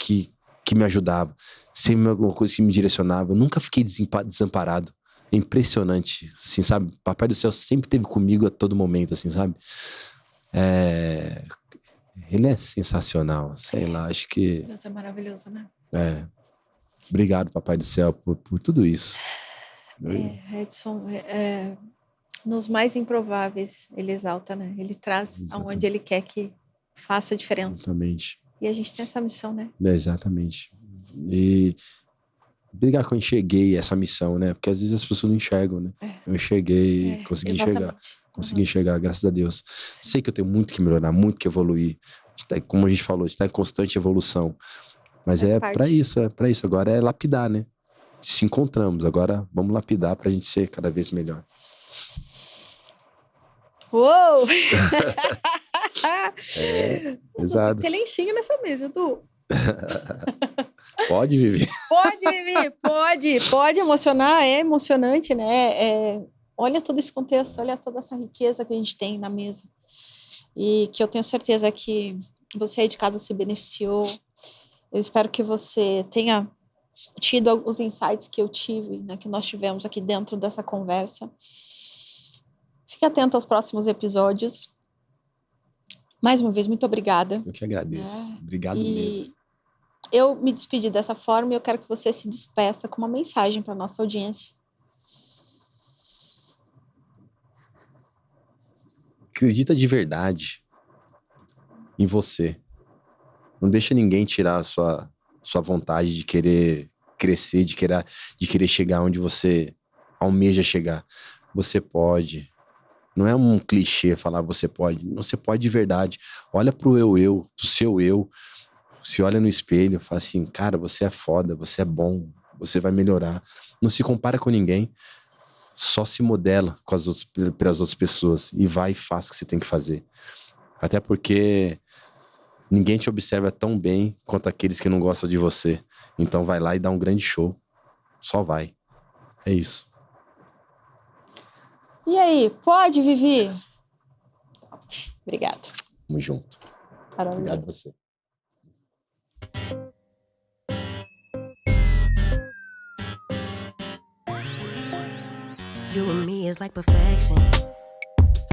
S2: me ajudava. Sempre alguma coisa que me direcionava. Eu nunca fiquei desamparado. É impressionante, assim, sabe? Papai do Céu sempre esteve comigo a todo momento, assim, sabe? Ele é sensacional, sei lá, acho que...
S1: Deus é maravilhoso, né?
S2: Obrigado, Papai do Céu, por tudo isso.
S1: Edson, nos mais improváveis, ele exalta, né? Ele traz
S2: Exatamente.
S1: aonde ele quer que faça a diferença.
S2: Exatamente.
S1: E a gente tem essa missão, né?
S2: Exatamente. E obrigado que eu enxerguei essa missão, né? Porque às vezes as pessoas não enxergam, né? Eu enxerguei, consegui enxergar. Consegui enxergar, graças a Deus. Sei que eu tenho muito que melhorar, muito que evoluir. Como a gente falou, a gente tá em constante evolução. Mas pra isso. Agora é lapidar, né? Se encontramos, agora vamos lapidar pra gente ser cada vez melhor.
S1: Uou!
S2: Exato.
S1: Tem lencinho nessa mesa, Edu.
S2: Pode, Vivi?
S1: Pode, Vivi, pode emocionar, é emocionante, né? Olha todo esse contexto, olha toda essa riqueza que a gente tem na mesa. E que eu tenho certeza que você aí de casa se beneficiou. Eu espero que você tenha tido os insights que eu tive, né, que nós tivemos aqui dentro dessa conversa. Fique atento aos próximos episódios. Mais uma vez, muito obrigada.
S2: Eu que agradeço. Obrigado mesmo.
S1: Eu me despedi dessa forma e eu quero que você se despeça com uma mensagem para a nossa audiência.
S2: Acredita de verdade em você. Não deixa ninguém tirar a sua vontade de querer crescer, de querer chegar onde você almeja chegar. Você pode. Não é um clichê falar você pode. Você pode de verdade. Olha pro seu eu. Se olha no espelho, fala assim, cara, você é foda, você é bom, você vai melhorar. Não se compara com ninguém. Só se modela pelas outras pessoas e vai e faz o que você tem que fazer. Até porque ninguém te observa tão bem quanto aqueles que não gostam de você. Então vai lá e dá um grande show. Só vai. É isso.
S1: E aí, pode, Vivi? Obrigada.
S2: Tamo junto. Obrigado a você.
S3: You and me is like perfection.